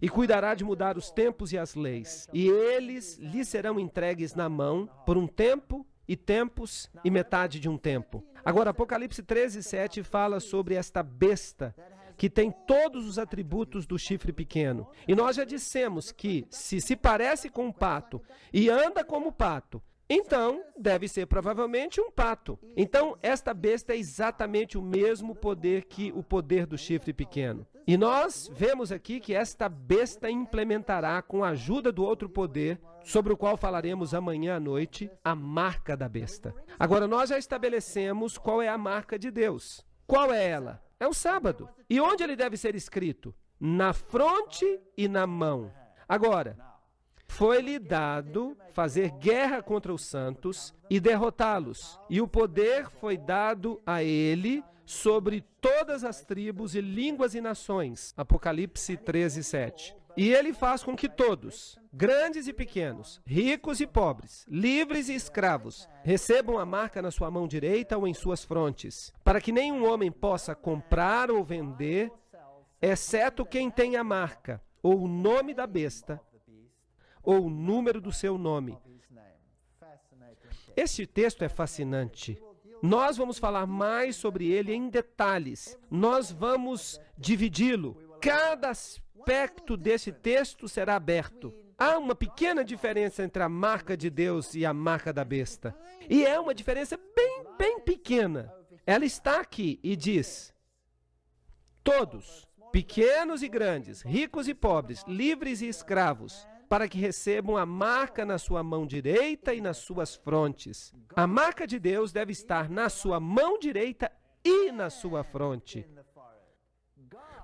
e cuidará de mudar os tempos e as leis. E eles lhe serão entregues na mão por um tempo e tempos e metade de um tempo. Agora, Apocalipse 13:7 fala sobre esta besta que tem todos os atributos do chifre pequeno. E nós já dissemos que se parece com um pato e anda como pato, então deve ser provavelmente um pato. Então, esta besta é exatamente o mesmo poder que o poder do chifre pequeno. E nós vemos aqui que esta besta implementará, com a ajuda do outro poder, sobre o qual falaremos amanhã à noite, a marca da besta. Agora, nós já estabelecemos qual é a marca de Deus. Qual é ela? É o sábado. E onde ele deve ser escrito? Na fronte e na mão. Agora, foi-lhe dado fazer guerra contra os santos e derrotá-los. E o poder foi dado a ele sobre todas as tribos e línguas e nações. Apocalipse 13:7. E ele faz com que todos, grandes e pequenos, ricos e pobres, livres e escravos, recebam a marca na sua mão direita ou em suas frontes, para que nenhum homem possa comprar ou vender, exceto quem tem a marca, ou o nome da besta, ou o número do seu nome. Este texto é fascinante. Nós vamos falar mais sobre ele em detalhes. Nós vamos dividi-lo. Cada aspecto desse texto será aberto. Há uma pequena diferença entre a marca de Deus e a marca da besta. E é uma diferença bem pequena. Ela está aqui e diz: todos, pequenos e grandes, ricos e pobres, livres e escravos, para que recebam a marca na sua mão direita e nas suas frontes. A marca de Deus deve estar na sua mão direita e na sua fronte.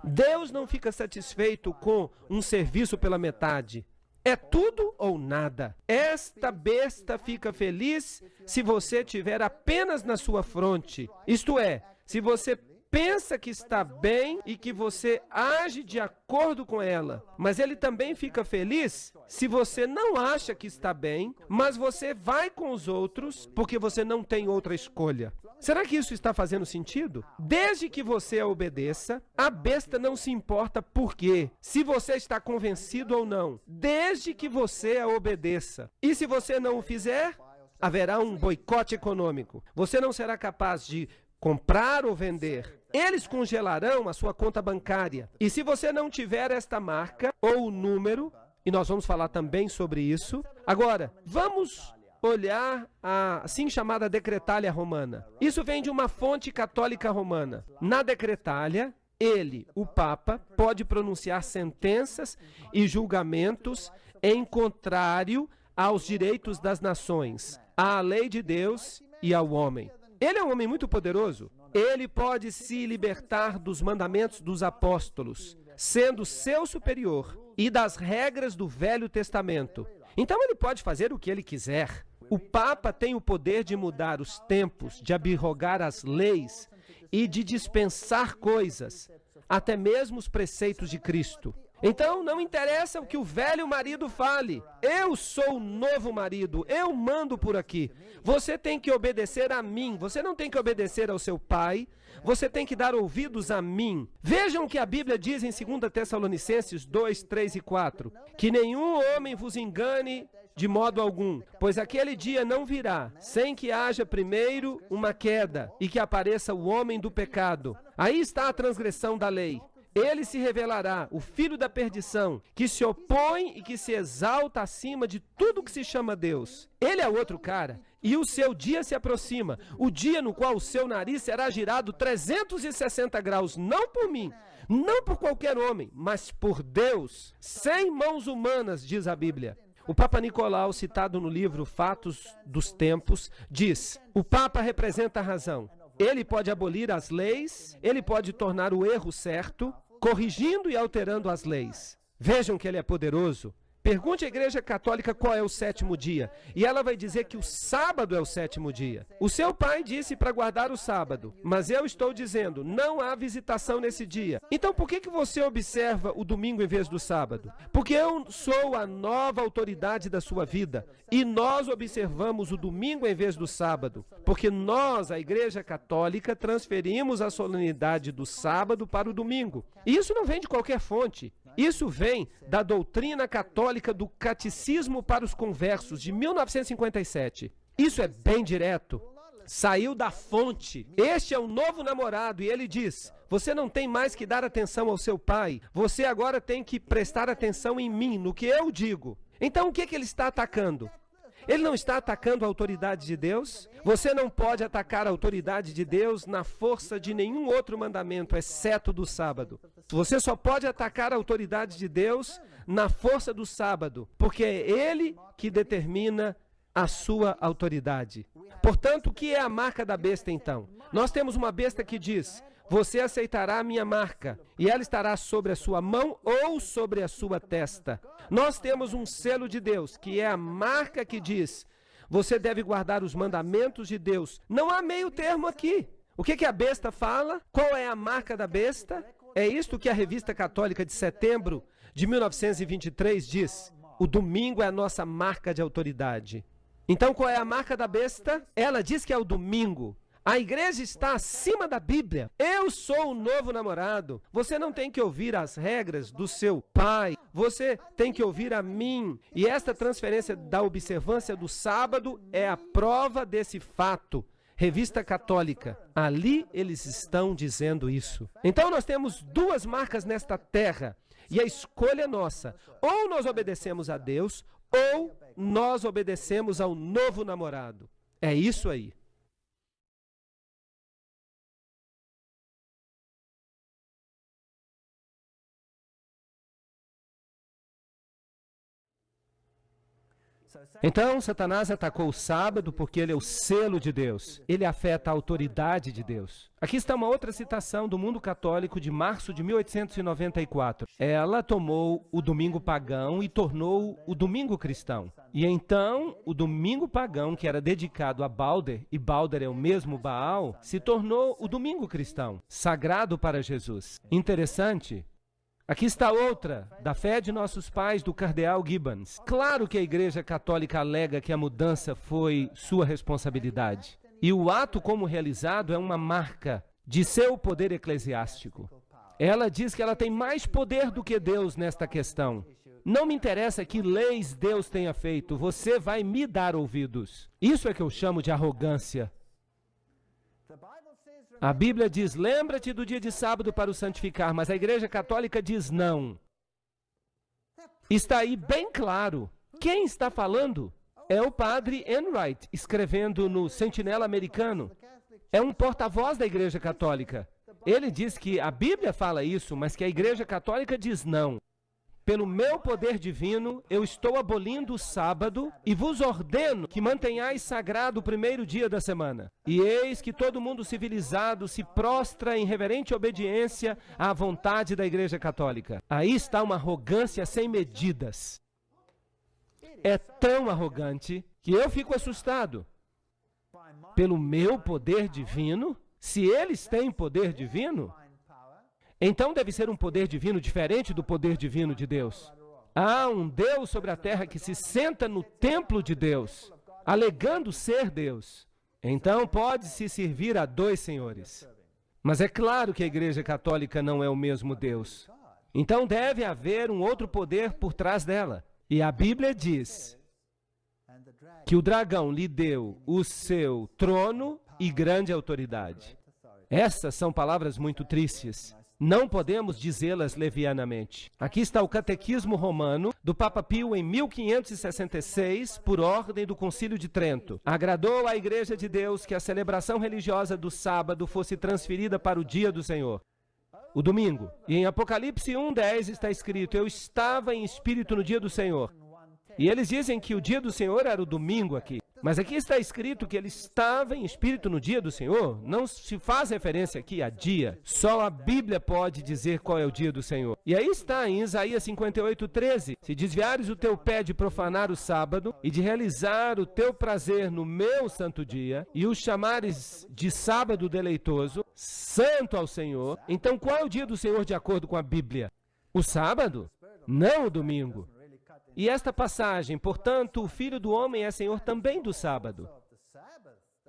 Deus não fica satisfeito com um serviço pela metade. É tudo ou nada. Esta besta fica feliz se você tiver apenas na sua fronte. Isto é, se você pensa que está bem e que você age de acordo com ela. Mas ele também fica feliz se você não acha que está bem, mas você vai com os outros porque você não tem outra escolha. Será que isso está fazendo sentido? Desde que você a obedeça, a besta não se importa por quê, se você está convencido ou não. Desde que você a obedeça. E se você não o fizer, haverá um boicote econômico. Você não será capaz de comprar ou vender. Eles congelarão a sua conta bancária. E se você não tiver esta marca ou o número, e nós vamos falar também sobre isso. Agora, vamos olhar a assim chamada Decretália Romana. Isso vem de uma fonte católica romana. Na Decretália, ele, o Papa, pode pronunciar sentenças e julgamentos em contrário aos direitos das nações, à lei de Deus e ao homem. Ele é um homem muito poderoso. Ele pode se libertar dos mandamentos dos apóstolos, sendo seu superior, e das regras do Velho Testamento. Então ele pode fazer o que ele quiser. O Papa tem o poder de mudar os tempos, de abrogar as leis e de dispensar coisas, até mesmo os preceitos de Cristo. Então, não interessa o que o velho marido fale. Eu sou o novo marido, eu mando por aqui. Você tem que obedecer a mim, você não tem que obedecer ao seu pai, você tem que dar ouvidos a mim. Vejam o que a Bíblia diz em 2 Tessalonicenses 2, 3 e 4. Que nenhum homem vos engane de modo algum, pois aquele dia não virá, sem que haja primeiro uma queda e que apareça o homem do pecado. Aí está a transgressão da lei. Ele se revelará, o filho da perdição, que se opõe e que se exalta acima de tudo que se chama Deus. Ele é outro cara, e o seu dia se aproxima, o dia no qual o seu nariz será girado 360 graus, não por mim, não por qualquer homem, mas por Deus, sem mãos humanas, diz a Bíblia. O Papa Nicolau, citado no livro Fatos dos Tempos, diz: o Papa representa a razão. Ele pode abolir as leis, ele pode tornar o erro certo, corrigindo e alterando as leis. Vejam que ele é poderoso. Pergunte à Igreja Católica qual é o sétimo dia, e ela vai dizer que o sábado é o sétimo dia. O seu pai disse para guardar o sábado, mas eu estou dizendo, não há visitação nesse dia. Então por que você observa o domingo em vez do sábado? Porque eu sou a nova autoridade da sua vida, e nós observamos o domingo em vez do sábado, porque nós, a Igreja Católica, transferimos a solenidade do sábado para o domingo. E isso não vem de qualquer fonte. Isso vem da doutrina católica do Catecismo para os Conversos, de 1957. Isso é bem direto. Saiu da fonte. Este é o novo namorado e ele diz: você não tem mais que dar atenção ao seu pai. Você agora tem que prestar atenção em mim, no que eu digo. Então o que ele está atacando? Ele não está atacando a autoridade de Deus? Você não pode atacar a autoridade de Deus na força de nenhum outro mandamento, exceto do sábado. Você só pode atacar a autoridade de Deus na força do sábado, porque é Ele que determina a sua autoridade. Portanto, o que é a marca da besta, então? Nós temos uma besta que diz: você aceitará a minha marca, e ela estará sobre a sua mão ou sobre a sua testa. Nós temos um selo de Deus, que é a marca que diz: você deve guardar os mandamentos de Deus. Não há meio termo aqui. O que a besta fala? Qual é a marca da besta? É isto que a Revista Católica de setembro de 1923 diz: o domingo é a nossa marca de autoridade. Então, qual é a marca da besta? Ela diz que é o domingo. A igreja está acima da Bíblia. Eu sou o novo namorado. Você não tem que ouvir as regras do seu pai. Você tem que ouvir a mim. E esta transferência da observância do sábado é a prova desse fato. Revista Católica. Ali eles estão dizendo isso. Então nós temos duas marcas nesta terra. E a escolha é nossa. Ou nós obedecemos a Deus, ou nós obedecemos ao novo namorado. É isso aí. Então, Satanás atacou o sábado porque ele é o selo de Deus. Ele afeta a autoridade de Deus. Aqui está uma outra citação do Mundo Católico de março de 1894. Ela tomou o domingo pagão e tornou o domingo cristão. E então, o domingo pagão, que era dedicado a Balder, e Balder é o mesmo Baal, se tornou o domingo cristão, sagrado para Jesus. Interessante. Aqui está outra, da fé de nossos pais, do cardeal Gibbons. Claro que a Igreja Católica alega que a mudança foi sua responsabilidade. E o ato como realizado é uma marca de seu poder eclesiástico. Ela diz que ela tem mais poder do que Deus nesta questão. Não me interessa que leis Deus tenha feito, você vai me dar ouvidos. Isso é que eu chamo de arrogância. A Bíblia diz, lembra-te do dia de sábado para o santificar, mas a Igreja Católica diz não. Está aí bem claro. Quem está falando é o padre Enright, escrevendo no Sentinela Americano. É um porta-voz da Igreja Católica. Ele diz que a Bíblia fala isso, mas que a Igreja Católica diz não. Pelo meu poder divino, eu estou abolindo o sábado e vos ordeno que mantenhais sagrado o primeiro dia da semana. E eis que todo mundo civilizado se prostra em reverente obediência à vontade da Igreja Católica. Aí está uma arrogância sem medidas. É tão arrogante que eu fico assustado. Pelo meu poder divino, se eles têm poder divino, então deve ser um poder divino diferente do poder divino de Deus. Há um Deus sobre a terra que se senta no templo de Deus, alegando ser Deus. Então pode-se servir a dois senhores. Mas é claro que a Igreja Católica não é o mesmo Deus. Então deve haver um outro poder por trás dela. E a Bíblia diz que o dragão lhe deu o seu trono e grande autoridade. Essas são palavras muito tristes. Não podemos dizê-las levianamente. Aqui está o Catequismo Romano do Papa Pio em 1566, por ordem do Concílio de Trento. Agradou à Igreja de Deus que a celebração religiosa do sábado fosse transferida para o dia do Senhor, o domingo. E em Apocalipse 1:10 está escrito: eu estava em espírito no dia do Senhor. E eles dizem que o dia do Senhor era o domingo aqui. Mas aqui está escrito que ele estava em espírito no dia do Senhor. Não se faz referência aqui a dia. Só a Bíblia pode dizer qual é o dia do Senhor. E aí está em Isaías 58:13. Se desviares o teu pé de profanar o sábado e de realizar o teu prazer no meu santo dia, e o chamares de sábado deleitoso, santo ao Senhor, então qual é o dia do Senhor de acordo com a Bíblia? O sábado? Não o domingo. E esta passagem, portanto, o Filho do Homem é Senhor também do sábado.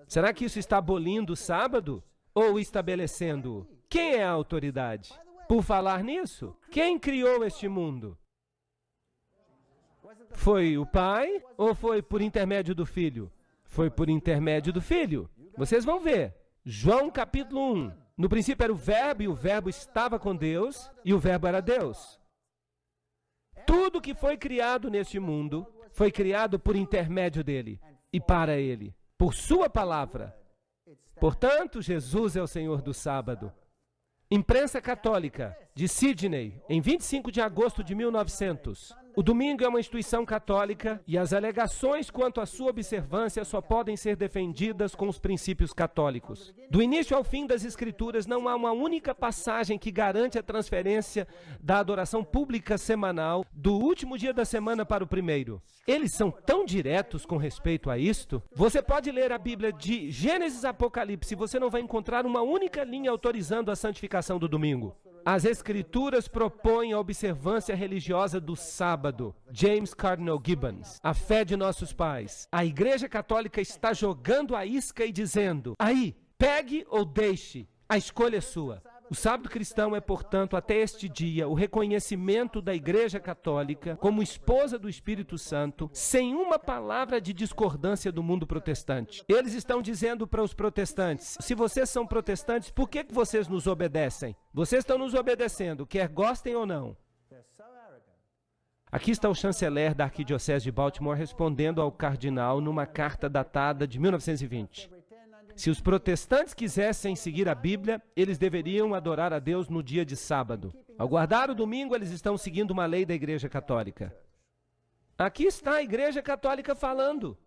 Será que isso está abolindo o sábado? Ou estabelecendo-o? Quem é a autoridade? Por falar nisso, quem criou este mundo? Foi o Pai ou foi por intermédio do Filho? Foi por intermédio do Filho. Vocês vão ver. João capítulo 1. No princípio era o Verbo, e o Verbo estava com Deus, e o Verbo era Deus. Tudo que foi criado neste mundo foi criado por intermédio dele e para ele, por sua palavra. Portanto, Jesus é o Senhor do sábado. Imprensa Católica, de Sydney, em 25 de agosto de 1900. O domingo é uma instituição católica e as alegações quanto à sua observância só podem ser defendidas com os princípios católicos. Do início ao fim das Escrituras, não há uma única passagem que garante a transferência da adoração pública semanal do último dia da semana para o primeiro. Eles são tão diretos com respeito a isto. Você pode ler a Bíblia de Gênesis a Apocalipse, você não vai encontrar uma única linha autorizando a santificação do domingo. As Escrituras propõem a observância religiosa do sábado. James Cardinal Gibbons. A fé de nossos pais. A Igreja Católica está jogando a isca e dizendo: aí, pegue ou deixe, a escolha é sua. O sábado cristão é, portanto, até este dia, o reconhecimento da Igreja Católica como esposa do Espírito Santo, sem uma palavra de discordância do mundo protestante. Eles estão dizendo para os protestantes: se vocês são protestantes, por que vocês nos obedecem? Vocês estão nos obedecendo, quer gostem ou não. Aqui está o chanceler da Arquidiocese de Baltimore respondendo ao cardinal numa carta datada de 1920. Se os protestantes quisessem seguir a Bíblia, eles deveriam adorar a Deus no dia de sábado. Ao guardar o domingo, eles estão seguindo uma lei da Igreja Católica. Aqui está a Igreja Católica falando.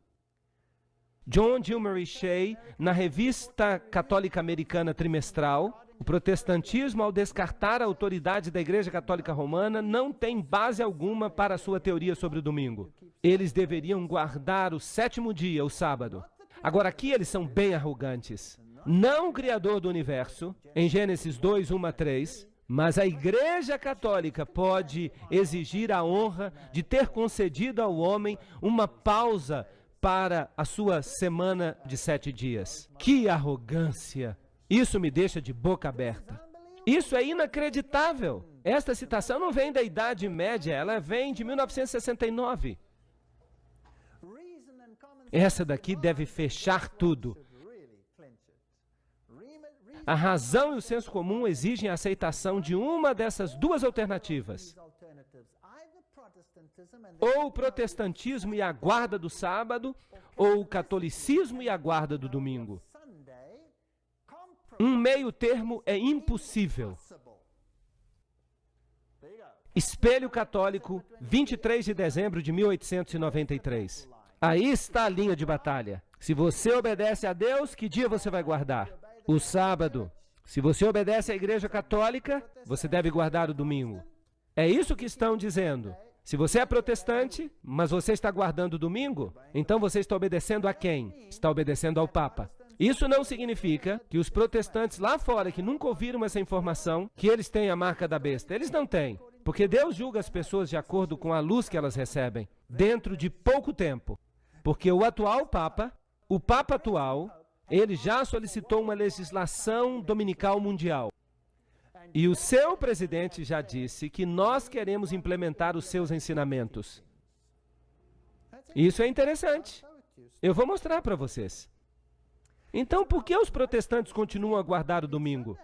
John Gilmary Shea, na Revista Católica Americana Trimestral, o protestantismo, ao descartar a autoridade da Igreja Católica Romana, não tem base alguma para a sua teoria sobre o domingo. Eles deveriam guardar o sétimo dia, o sábado. Agora, aqui eles são bem arrogantes. Não o Criador do Universo, em Gênesis 2, 1 a 3, mas a Igreja Católica pode exigir a honra de ter concedido ao homem uma pausa para a sua semana de 7 dias. Que arrogância! Isso me deixa de boca aberta. Isso é inacreditável. Esta citação não vem da Idade Média, ela vem de 1969. Essa daqui deve fechar tudo. A razão e o senso comum exigem a aceitação de uma dessas duas alternativas. Ou o protestantismo e a guarda do sábado, ou o catolicismo e a guarda do domingo. Um meio termo é impossível. Espelho Católico, 23 de dezembro de 1893. Aí está a linha de batalha. Se você obedece a Deus, que dia você vai guardar? O sábado. Se você obedece à Igreja Católica, você deve guardar o domingo. É isso que estão dizendo. Se você é protestante, mas você está guardando o domingo, então você está obedecendo a quem? Está obedecendo ao Papa. Isso não significa que os protestantes lá fora, que nunca ouviram essa informação, que eles têm a marca da besta. Eles não têm. Porque Deus julga as pessoas de acordo com a luz que elas recebem, dentro de pouco tempo. Porque o atual Papa, o Papa atual, ele já solicitou uma legislação dominical mundial. E o seu presidente já disse que nós queremos implementar os seus ensinamentos. Isso é interessante. Eu vou mostrar para vocês. Então, por que os protestantes continuam a guardar o domingo?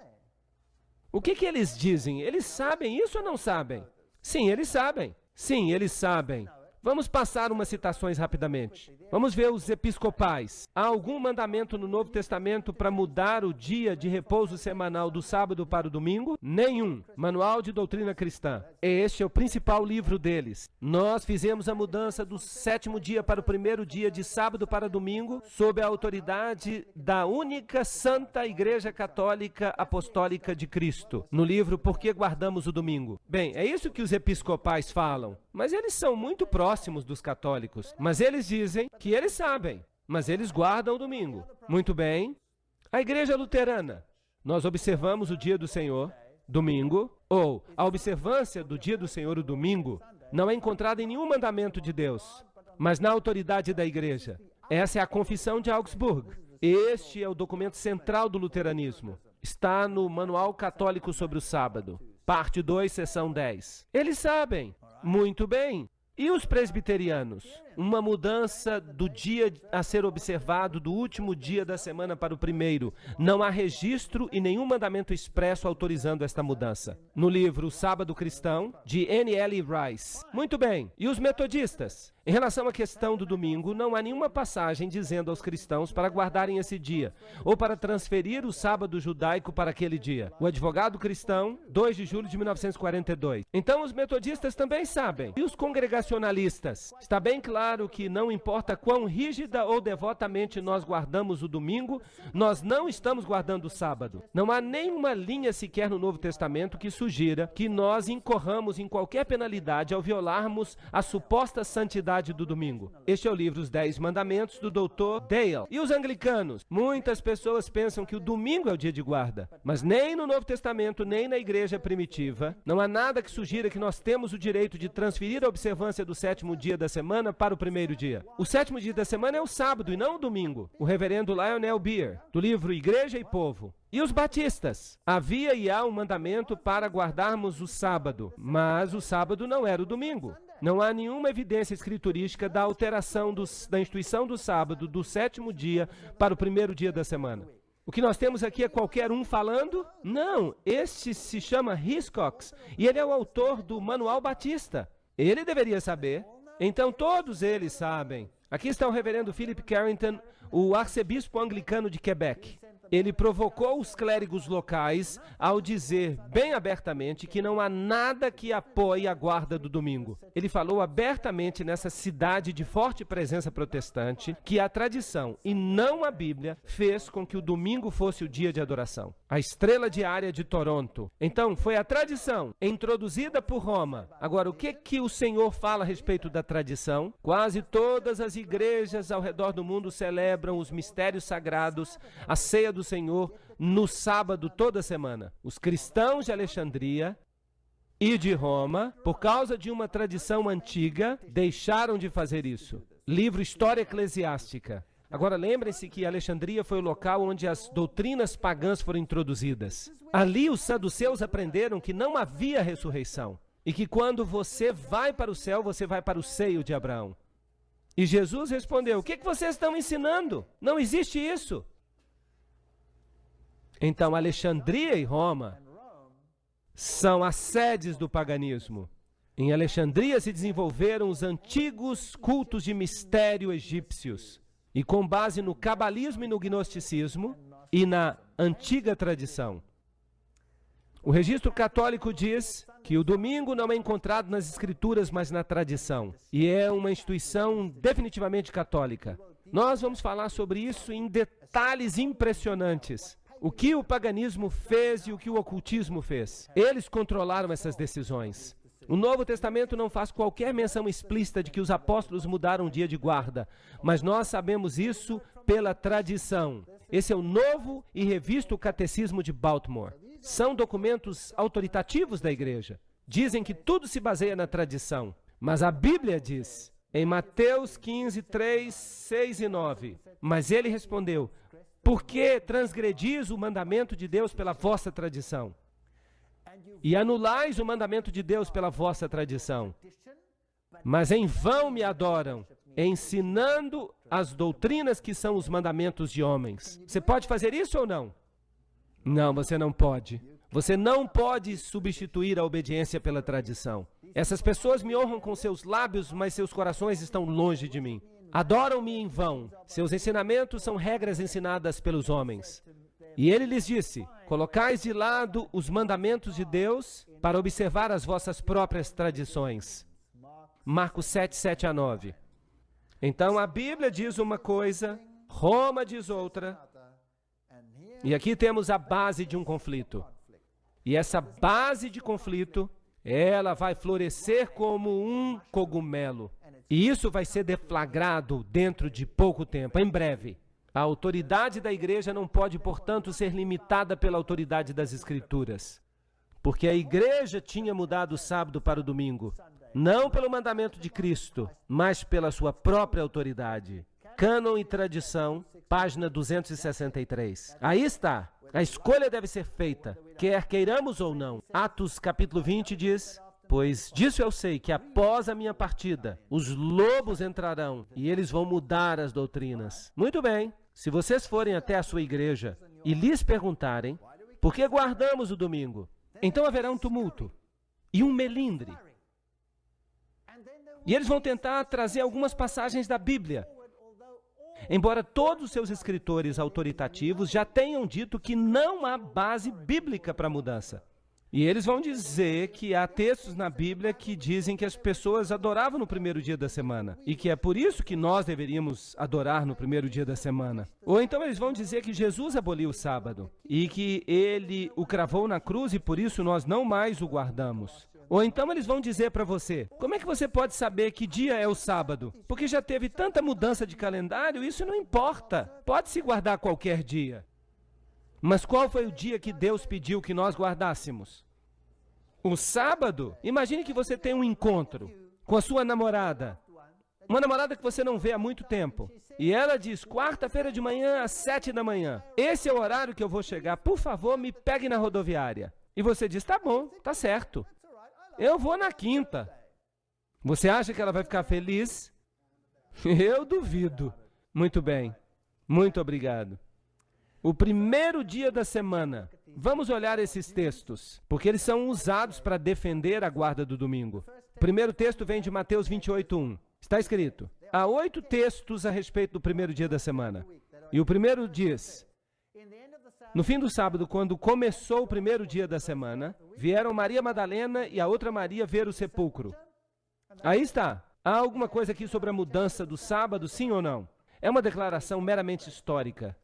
O que eles dizem? Eles sabem isso ou não sabem? Sim, eles sabem. Sim, eles sabem. Vamos passar umas citações rapidamente. Vamos ver os episcopais. Há algum mandamento no Novo Testamento para mudar o dia de repouso semanal do sábado para o domingo? Nenhum. Manual de Doutrina Cristã. Este é o principal livro deles. Nós fizemos a mudança do 7º dia para o 1º dia de sábado para domingo, sob a autoridade da única Santa Igreja Católica Apostólica de Cristo, no livro Por que Guardamos o Domingo. Bem, é isso que os episcopais falam, mas eles são muito próximos dos católicos. Mas eles dizem que eles sabem, mas eles guardam o domingo. Muito bem. A Igreja Luterana. Nós observamos o dia do Senhor, domingo, ou a observância do dia do Senhor, o domingo, não é encontrada em nenhum mandamento de Deus, mas na autoridade da Igreja. Essa é a Confissão de Augsburgo. Este é o documento central do luteranismo. Está no Manual Católico sobre o Sábado, parte 2, seção 10. Eles sabem. Muito bem. E os presbiterianos? Uma mudança do dia a ser observado do último dia da semana para o primeiro. Não há registro e nenhum mandamento expresso autorizando esta mudança. No livro Sábado Cristão, de N.L. Rice. Muito bem. E os metodistas? Em relação à questão do domingo, não há nenhuma passagem dizendo aos cristãos para guardarem esse dia, ou para transferir o sábado judaico para aquele dia. O Advogado Cristão, 2 de julho de 1942. Então os metodistas também sabem. E os congregacionalistas? Está bem claro que não importa quão rígida ou devotamente nós guardamos o domingo, nós não estamos guardando o sábado. Não há nenhuma linha sequer no Novo Testamento que sugira que nós incorramos em qualquer penalidade ao violarmos a suposta santidade do domingo. Este é o livro Os 10 Mandamentos, do Dr. Dale. E os anglicanos? Muitas pessoas pensam que o domingo é o dia de guarda, mas nem no Novo Testamento, nem na igreja primitiva, não há nada que sugira que nós temos o direito de transferir a observância do 7º dia da semana para o 1º dia. O 7º dia da semana é o sábado e não o domingo. O reverendo Lionel Beer, do livro Igreja e Povo. E os batistas? Havia e há um mandamento para guardarmos o sábado, mas o sábado não era o domingo. Não há nenhuma evidência escriturística da alteração da instituição do sábado do 7º dia para o 1º dia da semana. O que nós temos aqui é qualquer um falando? Não, este se chama Hiscox e ele é o autor do Manual Batista. Ele deveria saber. Então todos eles sabem. Aqui está o reverendo Philip Carrington, o arcebispo anglicano de Quebec. Ele provocou os clérigos locais ao dizer bem abertamente que não há nada que apoie a guarda do domingo. Ele falou abertamente nessa cidade de forte presença protestante que a tradição, e não a Bíblia, fez com que o domingo fosse o dia de adoração. A estrela diária de Toronto. Então, foi a tradição introduzida por Roma. Agora, o que o Senhor fala a respeito da tradição? Quase todas as igrejas ao redor do mundo celebram os mistérios sagrados, a ceia do Senhor, no sábado toda semana. Os cristãos de Alexandria e de Roma, por causa de uma tradição antiga, deixaram de fazer isso. Livro História Eclesiástica. Agora lembrem-se que Alexandria foi o local onde as doutrinas pagãs foram introduzidas. Ali os saduceus aprenderam que não havia ressurreição e que quando você vai para o céu, você vai para o seio de Abraão. E Jesus respondeu: o que vocês estão ensinando? Não existe isso. Então, Alexandria e Roma são as sedes do paganismo. Em Alexandria se desenvolveram os antigos cultos de mistério egípcios. E com base no cabalismo e no gnosticismo e na antiga tradição. O registro católico diz que o domingo não é encontrado nas escrituras, mas na tradição. E é uma instituição definitivamente católica. Nós vamos falar sobre isso em detalhes impressionantes. O que o paganismo fez e o que o ocultismo fez. Eles controlaram essas decisões. O Novo Testamento não faz qualquer menção explícita de que os apóstolos mudaram o dia de guarda, mas nós sabemos isso pela tradição. Esse é o novo e revisto Catecismo de Baltimore. São documentos autoritativos da igreja. Dizem que tudo se baseia na tradição, mas a Bíblia diz, em Mateus 15, 3, 6 e 9, mas ele respondeu, por que transgredis o mandamento de Deus pela vossa tradição? E anulais o mandamento de Deus pela vossa tradição. Mas em vão me adoram, ensinando as doutrinas que são os mandamentos de homens. Você pode fazer isso ou não? Não, você não pode. Você não pode substituir a obediência pela tradição. Essas pessoas me honram com seus lábios, mas seus corações estão longe de mim. Adoram-me em vão. Seus ensinamentos são regras ensinadas pelos homens. E ele lhes disse, colocais de lado os mandamentos de Deus para observar as vossas próprias tradições. Marcos 7, 7 a 9. Então a Bíblia diz uma coisa, Roma diz outra, e aqui temos a base de um conflito. E essa base de conflito, ela vai florescer como um cogumelo. E isso vai ser deflagrado dentro de pouco tempo, em breve. A autoridade da igreja não pode, portanto, ser limitada pela autoridade das Escrituras. Porque a igreja tinha mudado o sábado para o domingo. Não pelo mandamento de Cristo, mas pela sua própria autoridade. Cânon e tradição, página 263. Aí está. A escolha deve ser feita, quer queiramos ou não. Atos capítulo 20 diz, pois disso eu sei que após a minha partida, os lobos entrarão e eles vão mudar as doutrinas. Muito bem. Se vocês forem até a sua igreja e lhes perguntarem, por que guardamos o domingo? Então haverá um tumulto e um melindre. E eles vão tentar trazer algumas passagens da Bíblia. Embora todos os seus escritores autoritativos já tenham dito que não há base bíblica para a mudança. E eles vão dizer que há textos na Bíblia que dizem que as pessoas adoravam no primeiro dia da semana. E que é por isso que nós deveríamos adorar no primeiro dia da semana. Ou então eles vão dizer que Jesus aboliu o sábado. E que ele o cravou na cruz e por isso nós não mais o guardamos. Ou então eles vão dizer para você, como é que você pode saber que dia é o sábado? Porque já teve tanta mudança de calendário, isso não importa. Pode-se guardar qualquer dia. Mas qual foi o dia que Deus pediu que nós guardássemos? O sábado? Imagine que você tem um encontro com a sua namorada. Uma namorada que você não vê há muito tempo. E ela diz, quarta-feira de manhã às 7 da manhã. Esse é o horário que eu vou chegar. Por favor, me pegue na rodoviária. E você diz, tá bom, tá certo. Eu vou na quinta. Você acha que ela vai ficar feliz? Eu duvido. Muito bem. Muito obrigado. O primeiro dia da semana. Vamos olhar esses textos, porque eles são usados para defender a guarda do domingo. O primeiro texto vem de Mateus 28:1. Está escrito, há 8 textos a respeito do primeiro dia da semana. E o primeiro diz, no fim do sábado, quando começou o primeiro dia da semana, vieram Maria Madalena e a outra Maria ver o sepulcro. Aí está. Há alguma coisa aqui sobre a mudança do sábado, sim ou não? É uma declaração meramente histórica.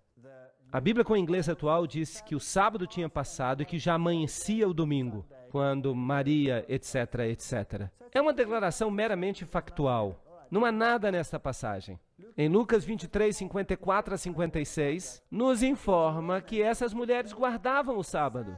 A Bíblia com o inglês atual diz que o sábado tinha passado e que já amanhecia o domingo, quando Maria, etc, etc. É uma declaração meramente factual. Não há nada nesta passagem. Em Lucas 23, 54 a 56, nos informa que essas mulheres guardavam o sábado.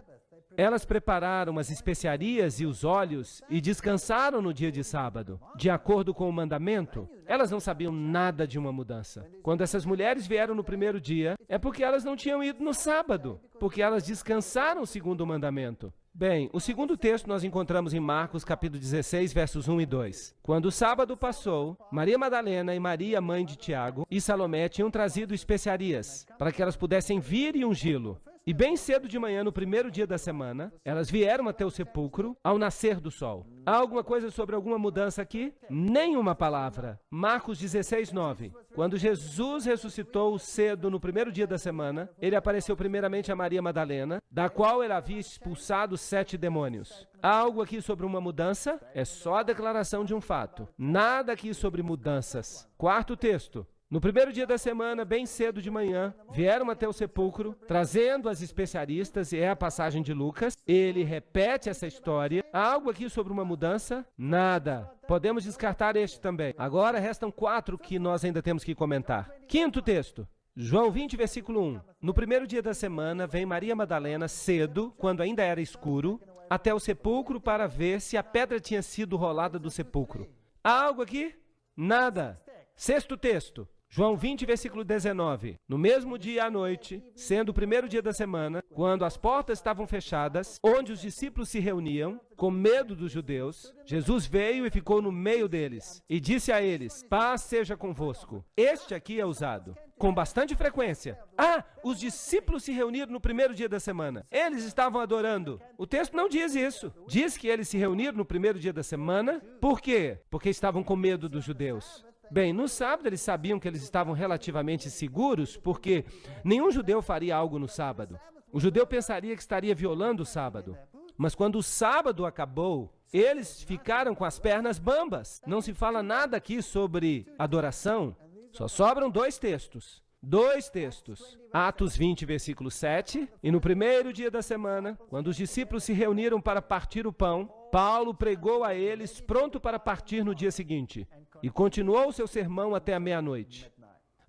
Elas prepararam as especiarias e os óleos e descansaram no dia de sábado. De acordo com o mandamento, elas não sabiam nada de uma mudança. Quando essas mulheres vieram no primeiro dia, é porque elas não tinham ido no sábado, porque elas descansaram segundo o mandamento. Bem, o segundo texto nós encontramos em Marcos, capítulo 16, versos 1 e 2. Quando o sábado passou, Maria Madalena e Maria, mãe de Tiago, e Salomé tinham trazido especiarias, para que elas pudessem vir e ungí-lo. E bem cedo de manhã, no primeiro dia da semana, elas vieram até o sepulcro ao nascer do sol. Há alguma coisa sobre alguma mudança aqui? Nenhuma palavra. Marcos 16:9. Quando Jesus ressuscitou cedo no primeiro dia da semana, ele apareceu primeiramente a Maria Madalena, da qual ele havia expulsado 7 demônios. Há algo aqui sobre uma mudança? É só a declaração de um fato. Nada aqui sobre mudanças. Quarto texto. No primeiro dia da semana, bem cedo de manhã, vieram até o sepulcro, trazendo as especiaristas, e é a passagem de Lucas. Ele repete essa história. Há algo aqui sobre uma mudança? Nada. Podemos descartar este também. Agora restam 4 que nós ainda temos que comentar. Quinto texto. João 20, versículo 1. No primeiro dia da semana, vem Maria Madalena cedo, quando ainda era escuro, até o sepulcro para ver se a pedra tinha sido rolada do sepulcro. Há algo aqui? Nada. Sexto texto. João 20, versículo 19. No mesmo dia à noite, sendo o primeiro dia da semana, quando as portas estavam fechadas, onde os discípulos se reuniam, com medo dos judeus, Jesus veio e ficou no meio deles, e disse a eles: paz seja convosco. Este aqui é usado com bastante frequência. Ah, os discípulos se reuniram no primeiro dia da semana. Eles estavam adorando. O texto não diz isso. Diz que eles se reuniram no primeiro dia da semana. Por quê? Porque estavam com medo dos judeus. Bem, no sábado eles sabiam que eles estavam relativamente seguros, porque nenhum judeu faria algo no sábado. O judeu pensaria que estaria violando o sábado. Mas quando o sábado acabou, eles ficaram com as pernas bambas. Não se fala nada aqui sobre adoração. Só sobram 2 textos. 2 textos. Atos 20, versículo 7. E no primeiro dia da semana, quando os discípulos se reuniram para partir o pão, Paulo pregou a eles, pronto para partir no dia seguinte. E continuou o seu sermão até a meia-noite.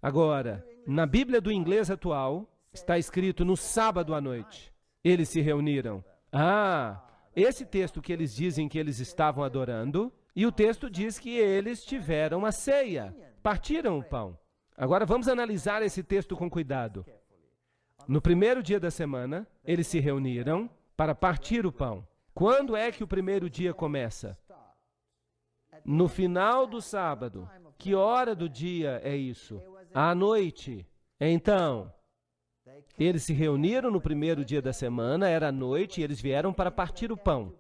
Agora, na Bíblia do inglês atual, está escrito no sábado à noite. Eles se reuniram. Ah, esse texto que eles dizem que eles estavam adorando, e o texto diz que eles tiveram a ceia, partiram o pão. Agora vamos analisar esse texto com cuidado. No primeiro dia da semana, eles se reuniram para partir o pão. Quando é que o primeiro dia começa? No final do sábado. Que hora do dia é isso? À noite. Então, eles se reuniram no primeiro dia da semana, era à noite, e eles vieram para partir o pão.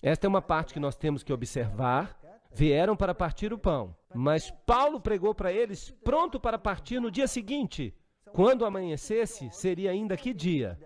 Esta é uma parte que nós temos que observar. Vieram para partir o pão. Mas Paulo pregou para eles, pronto para partir no dia seguinte. Quando amanhecesse, seria ainda que dia?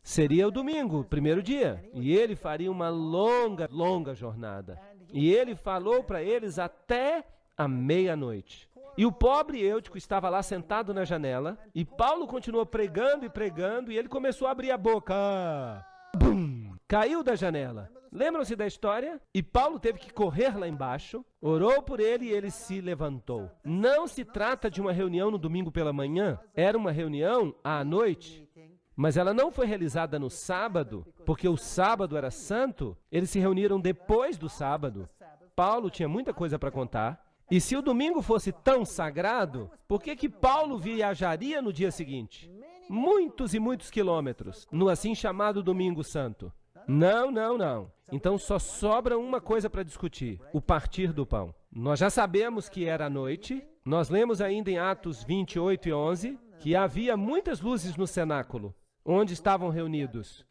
Seria o domingo, primeiro dia. E ele faria uma longa jornada. E ele falou para eles até a meia-noite. E o pobre Eutico estava lá sentado na janela. E Paulo continuou pregando e pregando. E ele começou a abrir a boca. Bum! Caiu da janela. Lembram-se da história? E Paulo teve que correr lá embaixo, orou por ele e ele se levantou. Não se trata de uma reunião no domingo pela manhã. Era uma reunião à noite. Mas ela não foi realizada no sábado, porque o sábado era santo. Eles se reuniram depois do sábado. Paulo tinha muita coisa para contar. E se o domingo fosse tão sagrado, por que Paulo viajaria no dia seguinte? Muitos e muitos quilômetros, no assim chamado Domingo Santo. Não. Então só sobra uma coisa para discutir, o partir do pão. Nós já sabemos que era à noite. Nós lemos ainda em Atos 28 e 11 que havia muitas luzes no cenáculo, onde estavam reunidos.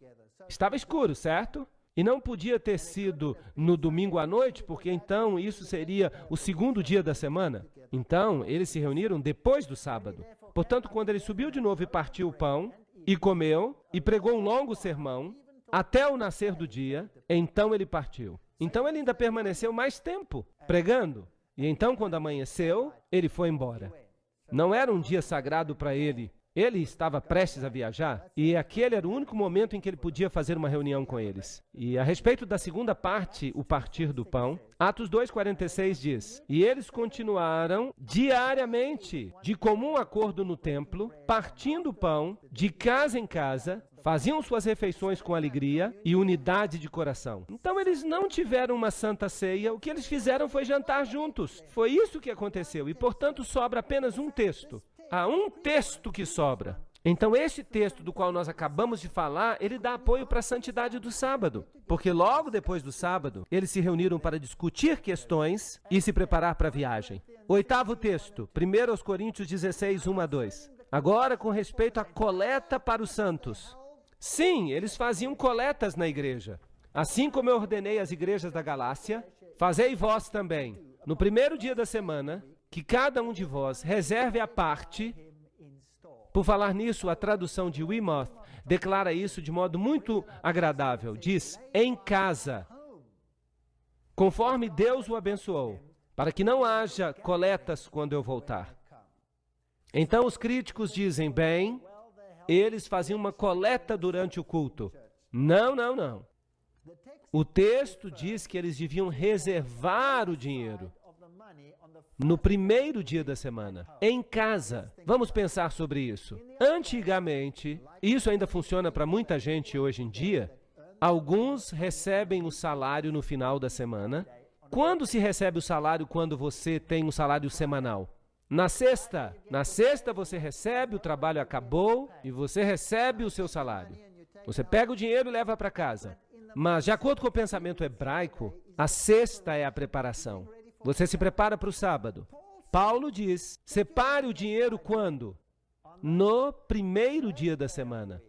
Estava escuro, certo? E não podia ter sido no domingo à noite, porque então isso seria o segundo dia da semana. Então, eles se reuniram depois do sábado. Portanto, quando ele subiu de novo e partiu o pão, e comeu, e pregou um longo sermão, até o nascer do dia, então ele partiu. Então ele ainda permaneceu mais tempo pregando. E então, quando amanheceu, ele foi embora. Não era um dia sagrado para ele. Ele estava prestes a viajar e aquele era o único momento em que ele podia fazer uma reunião com eles. E a respeito da segunda parte, o partir do pão, Atos 2,46 diz: E eles continuaram diariamente, de comum acordo no templo, partindo o pão, de casa em casa, faziam suas refeições com alegria e unidade de coração. Então eles não tiveram uma santa ceia, o que eles fizeram foi jantar juntos. Foi isso que aconteceu e, portanto, sobra apenas um texto. Há um texto que sobra. Então, esse texto do qual nós acabamos de falar, ele dá apoio para a santidade do sábado. Porque logo depois do sábado, eles se reuniram para discutir questões e se preparar para a viagem. Oitavo texto, 1 Coríntios 16, 1 a 2. Agora, com respeito à coleta para os santos. Sim, eles faziam coletas na igreja. Assim como eu ordenei às igrejas da Galácia, fazei vós também, no primeiro dia da semana, que cada um de vós reserve a parte. Por falar nisso, a tradução de Weymouth declara isso de modo muito agradável. Diz, em casa, conforme Deus o abençoou, para que não haja coletas quando eu voltar. Então os críticos dizem, bem, eles faziam uma coleta durante o culto. Não, não, não. O texto diz que eles deviam reservar o dinheiro no primeiro dia da semana, em casa. Vamos pensar sobre isso. Antigamente, isso ainda funciona para muita gente hoje em dia, alguns recebem o salário no final da semana. Quando se recebe o salário quando você tem um salário semanal? Na sexta. Na sexta você recebe, o trabalho acabou e você recebe o seu salário. Você pega o dinheiro e leva para casa. Mas, de acordo com o pensamento hebraico, a sexta é a preparação. Você se prepara para o sábado. Paulo diz, separe o dinheiro quando? No primeiro dia da semana.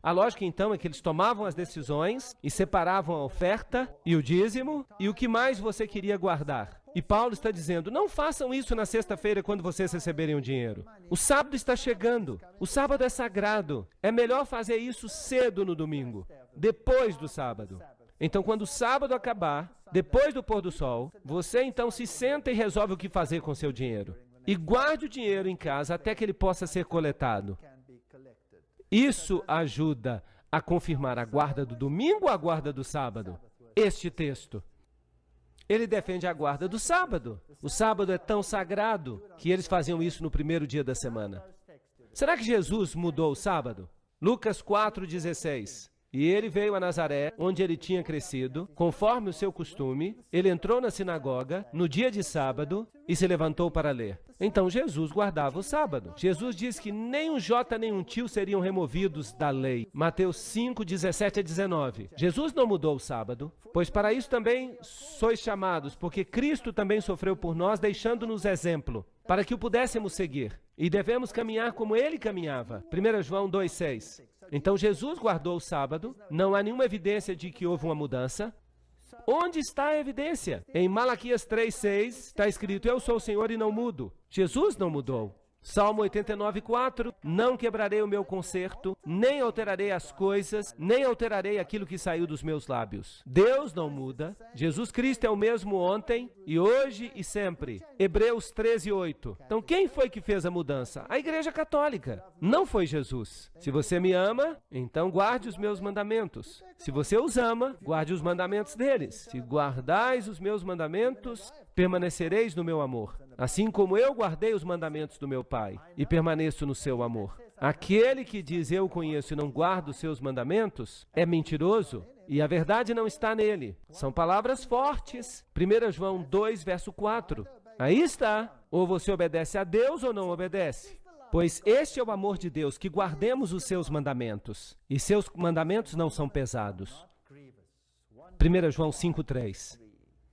A lógica, então, é que eles tomavam as decisões e separavam a oferta e o dízimo e o que mais você queria guardar. E Paulo está dizendo, não façam isso na sexta-feira quando vocês receberem o dinheiro. O sábado está chegando. O sábado é sagrado. É melhor fazer isso cedo no domingo, depois do sábado. Então, quando o sábado acabar, depois do pôr do sol, você então se senta e resolve o que fazer com seu dinheiro. E guarde o dinheiro em casa até que ele possa ser coletado. Isso ajuda a confirmar a guarda do domingo ou a guarda do sábado? Este texto. Ele defende a guarda do sábado. O sábado é tão sagrado que eles faziam isso no primeiro dia da semana. Será que Jesus mudou o sábado? Lucas 4,16. E ele veio a Nazaré, onde ele tinha crescido, conforme o seu costume. Ele entrou na sinagoga no dia de sábado e se levantou para ler. Então Jesus guardava o sábado. Jesus diz que nem um jota nem um tio seriam removidos da lei. Mateus 5:17-19. Jesus não mudou o sábado, pois para isso também sois chamados, porque Cristo também sofreu por nós, deixando-nos exemplo, para que o pudéssemos seguir. E devemos caminhar como ele caminhava. 1 João 2,6. Então Jesus guardou o sábado, não há nenhuma evidência de que houve uma mudança. Onde está a evidência? Em Malaquias 3,6 está escrito, eu sou o Senhor e não mudo. Jesus não mudou. Salmo 89,4, não quebrarei o meu concerto, nem alterarei as coisas, nem alterarei aquilo que saiu dos meus lábios. Deus não muda, Jesus Cristo é o mesmo ontem, e hoje e sempre. Hebreus 13,8. Então quem foi que fez a mudança? A Igreja Católica. Não foi Jesus. Se você me ama, então guarde os meus mandamentos. Se você os ama, guarde os mandamentos deles. Se guardais os meus mandamentos, permanecereis no meu amor. Assim como eu guardei os mandamentos do meu Pai e permaneço no seu amor. Aquele que diz eu conheço e não guarda os seus mandamentos é mentiroso e a verdade não está nele. São palavras fortes. 1 João 2, verso 4. Aí está. Ou você obedece a Deus ou não obedece. Pois este é o amor de Deus, que guardemos os seus mandamentos. E seus mandamentos não são pesados. 1 João 5:3.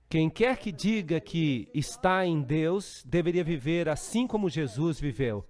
Quem quer que diga que está em Deus, deveria viver assim como Jesus viveu.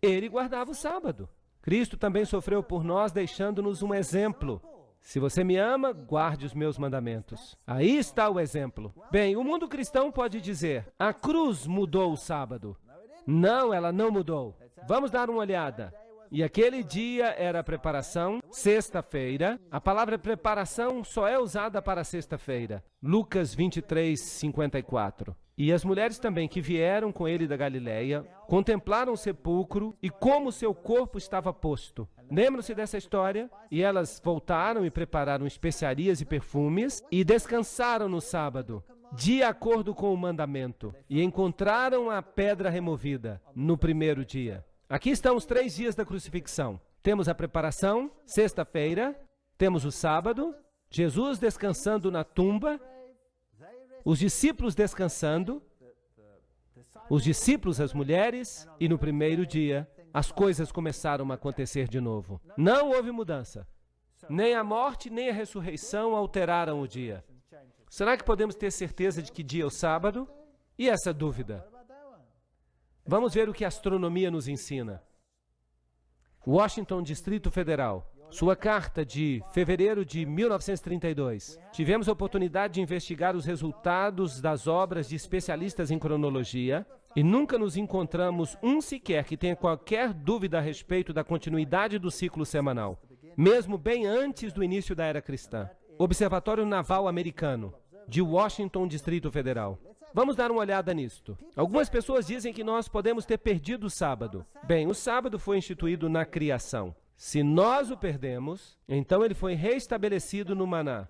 Ele guardava o sábado. Cristo também sofreu por nós, deixando-nos um exemplo. Se você me ama, guarde os meus mandamentos. Aí está o exemplo. Bem, o mundo cristão pode dizer, a cruz mudou o sábado. Não, ela não mudou. Vamos dar uma olhada. E aquele dia era a preparação, sexta-feira. A palavra preparação só é usada para sexta-feira. Lucas 23:54. E as mulheres também que vieram com ele da Galileia, contemplaram o sepulcro e como seu corpo estava posto. Lembram-se dessa história? E elas voltaram e prepararam especiarias e perfumes e descansaram no sábado, de acordo com o mandamento. E encontraram a pedra removida no primeiro dia. Aqui estão os 3 dias da crucifixão. Temos a preparação, sexta-feira, temos o sábado, Jesus descansando na tumba, os discípulos descansando, os discípulos, as mulheres, e no primeiro dia, as coisas começaram a acontecer de novo. Não houve mudança. Nem a morte, nem a ressurreição alteraram o dia. Será que podemos ter certeza de que dia é o sábado? E essa dúvida? Vamos ver o que a astronomia nos ensina. Washington, Distrito Federal. Sua carta de fevereiro de 1932. Tivemos a oportunidade de investigar os resultados das obras de especialistas em cronologia e nunca nos encontramos um sequer que tenha qualquer dúvida a respeito da continuidade do ciclo semanal, mesmo bem antes do início da era cristã. Observatório Naval Americano, de Washington, Distrito Federal. Vamos dar uma olhada nisto. Algumas pessoas dizem que nós podemos ter perdido o sábado. Bem, o sábado foi instituído na criação. Se nós o perdemos, então ele foi reestabelecido no maná.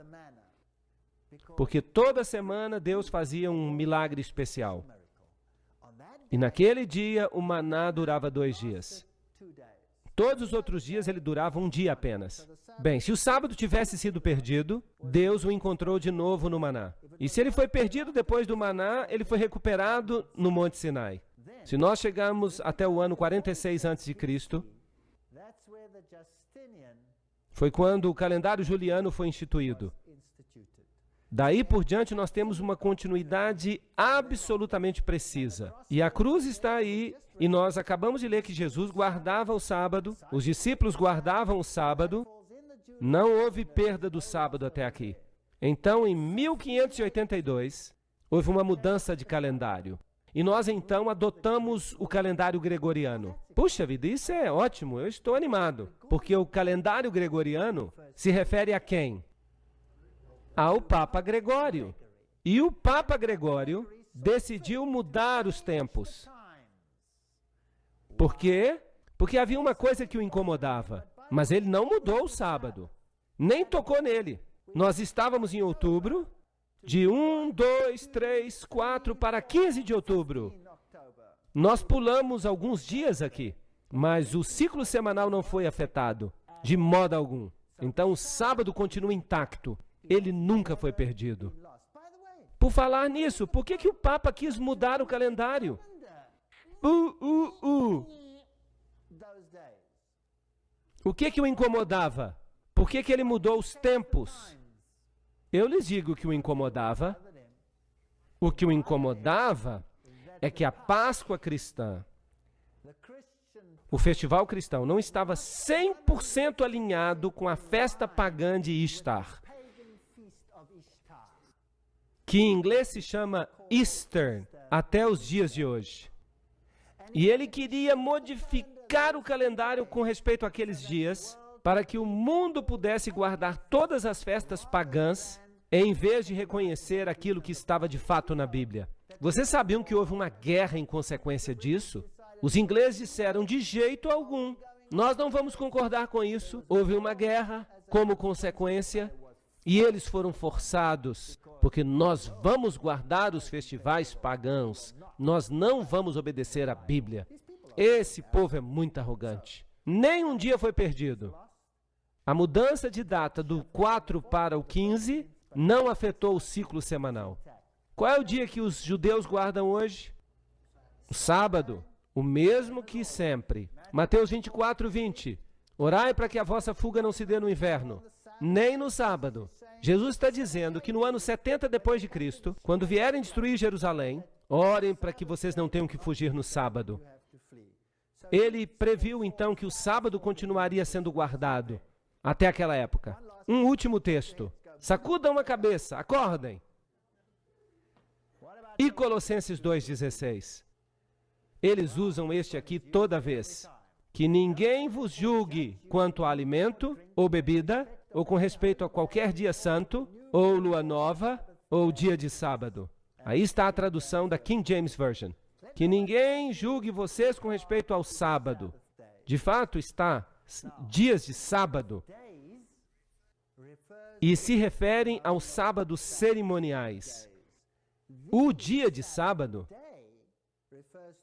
Porque toda semana Deus fazia um milagre especial. E naquele dia o maná durava 2 dias. Todos os outros dias ele durava 1 dia apenas. Bem, se o sábado tivesse sido perdido, Deus o encontrou de novo no maná. E se ele foi perdido depois do maná, ele foi recuperado no Monte Sinai. Se nós chegarmos até o ano 46 a.C., foi quando o calendário juliano foi instituído. Daí por diante nós temos uma continuidade absolutamente precisa. E a cruz está aí, e nós acabamos de ler que Jesus guardava o sábado, os discípulos guardavam o sábado, não houve perda do sábado até aqui. Então, em 1582, houve uma mudança de calendário. E nós então adotamos o calendário gregoriano. Puxa vida, isso é ótimo, eu estou animado. Porque o calendário gregoriano se refere a quem? Ao Papa Gregório. E o Papa Gregório decidiu mudar os tempos. Por quê? Porque havia uma coisa que o incomodava. Mas ele não mudou o sábado. Nem tocou nele. Nós estávamos em outubro. De 1, 2, 3, 4 para 15 de outubro. Nós pulamos alguns dias aqui, mas o ciclo semanal não foi afetado, de modo algum. Então o sábado continua intacto, ele nunca foi perdido. Por falar nisso, por que o Papa quis mudar o calendário? O que o incomodava? Por que ele mudou os tempos? Eu lhes digo que o incomodava. O que o incomodava é que a Páscoa cristã, o festival cristão, não estava 100% alinhado com a festa pagã de Ishtar, que em inglês se chama Easter, até os dias de hoje. E ele queria modificar o calendário com respeito àqueles dias, para que o mundo pudesse guardar todas as festas pagãs, em vez de reconhecer aquilo que estava de fato na Bíblia. Vocês sabiam que houve uma guerra em consequência disso? Os ingleses disseram, de jeito algum, nós não vamos concordar com isso. Houve uma guerra como consequência, e eles foram forçados, porque nós vamos guardar os festivais pagãos, nós não vamos obedecer à Bíblia. Esse povo é muito arrogante. Nem um dia foi perdido. A mudança de data do 4 para o 15 não afetou o ciclo semanal. Qual é o dia que os judeus guardam hoje? O sábado, o mesmo que sempre. Mateus 24, 20. Orai para que a vossa fuga não se dê no inverno, nem no sábado. Jesus está dizendo que no ano 70 depois de Cristo, quando vierem destruir Jerusalém, orem para que vocês não tenham que fugir no sábado. Ele previu então que o sábado continuaria sendo guardado até aquela época. Um último texto. Sacudam a cabeça, acordem. E Colossenses 2,16. Eles usam este aqui toda vez. Que ninguém vos julgue quanto a alimento ou bebida, ou com respeito a qualquer dia santo, ou lua nova, ou dia de sábado. Aí está a tradução da King James Version. Que ninguém julgue vocês com respeito ao sábado. De fato, está dias de sábado. E se referem aos sábados cerimoniais. O dia de sábado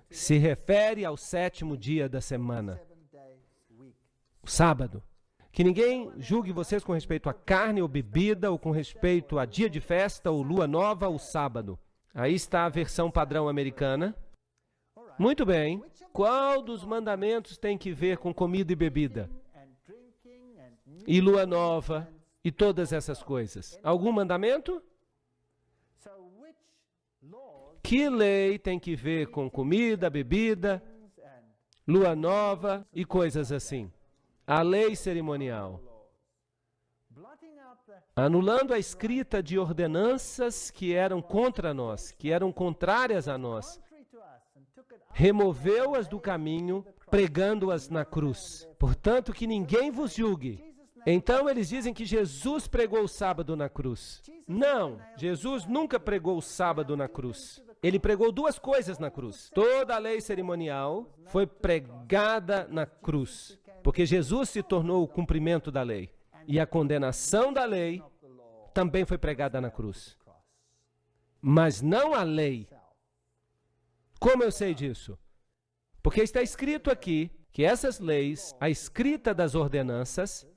se refere ao 7º dia da semana. O sábado. Que ninguém julgue vocês com respeito a carne ou bebida, ou com respeito a dia de festa, ou lua nova, ou sábado. Aí está a versão padrão americana. Muito bem. Qual dos mandamentos tem que ver com comida e bebida? E lua nova? E todas essas coisas. Algum mandamento? Que lei tem que ver com comida, bebida, lua nova e coisas assim? a lei cerimonial, anulando a escrita de ordenanças que eram contra nós, que eram contrárias a nós, removeu-as do caminho, pregando-as na cruz. Portanto, que ninguém vos julgue. Então eles dizem que Jesus pregou o sábado na cruz. Não, Jesus nunca pregou o sábado na cruz. Ele pregou duas coisas na cruz. Toda a lei cerimonial foi pregada na cruz, porque Jesus se tornou o cumprimento da lei. E a condenação da lei também foi pregada na cruz. Mas não a lei. Como eu sei disso? Porque está escrito aqui que essas leis, a escrita das ordenanças,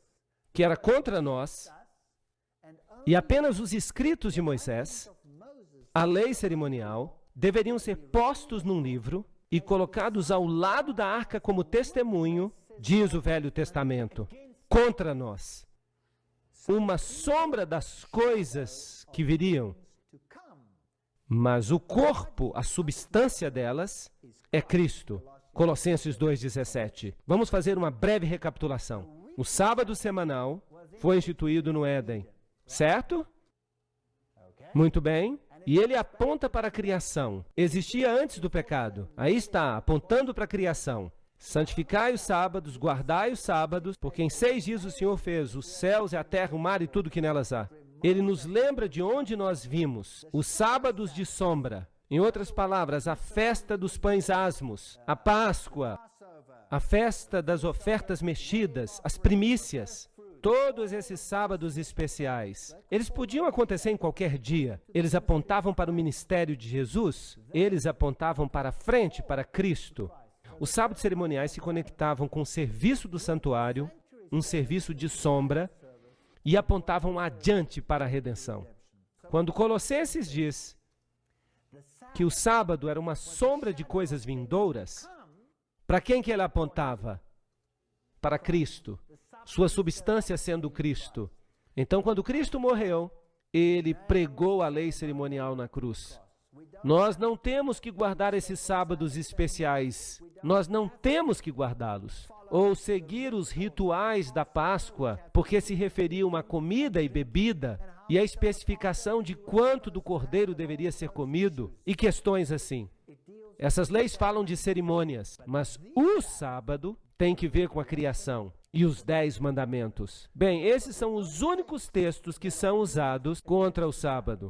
que era contra nós, e apenas os escritos de Moisés, a lei cerimonial, deveriam ser postos num livro e colocados ao lado da arca como testemunho, diz o Velho Testamento, contra nós. Uma sombra das coisas que viriam. Mas o corpo, a substância delas, é Cristo. Colossenses 2,17. Vamos fazer uma breve recapitulação. O sábado semanal foi instituído no Éden, certo? Muito bem. E ele aponta para a criação. Existia antes do pecado. Aí está, apontando para a criação. Santificai os sábados, guardai os sábados, porque em 6 dias o Senhor fez os céus, a terra, o mar e tudo que nelas há. Ele nos lembra de onde nós vimos os sábados de sombra. Em outras palavras, a festa dos pães asmos, a Páscoa, a festa das ofertas mexidas, as primícias. Todos esses sábados especiais, eles podiam acontecer em qualquer dia. Eles apontavam para o ministério de Jesus, eles apontavam para frente, para Cristo. Os sábados cerimoniais se conectavam com o serviço do santuário, um serviço de sombra, e apontavam adiante para a redenção. Quando Colossenses diz que o sábado era uma sombra de coisas vindouras, para quem que ele apontava? Para Cristo, sua substância sendo Cristo. Então, quando Cristo morreu, ele pregou a lei cerimonial na cruz. Nós não temos que guardar esses sábados especiais. Nós não temos que guardá-los. Ou seguir os rituais da Páscoa, porque se referiam a comida e bebida, e a especificação de quanto do cordeiro deveria ser comido, e questões assim. Essas leis falam de cerimônias, mas o sábado tem que ver com a criação e os 10 mandamentos. Bem, esses são os únicos textos que são usados contra o sábado.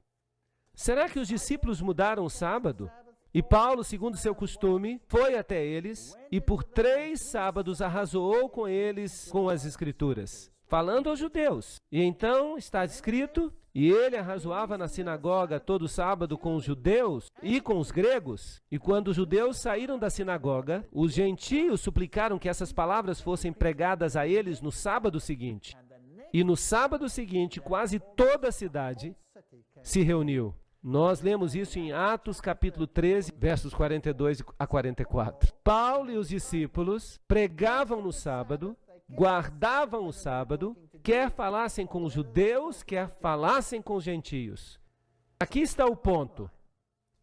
Será que os discípulos mudaram o sábado? E Paulo, segundo seu costume, foi até eles e por 3 sábados arrazoou com eles com as Escrituras, falando aos judeus. E então está escrito, e ele arrazoava na sinagoga todo sábado com os judeus e com os gregos. E quando os judeus saíram da sinagoga, os gentios suplicaram que essas palavras fossem pregadas a eles no sábado seguinte. E no sábado seguinte, quase toda a cidade se reuniu. Nós lemos isso em Atos capítulo 13, versos 42 a 44. Paulo e os discípulos pregavam no sábado, guardavam o sábado, quer falassem com os judeus, quer falassem com os gentios. Aqui está o ponto.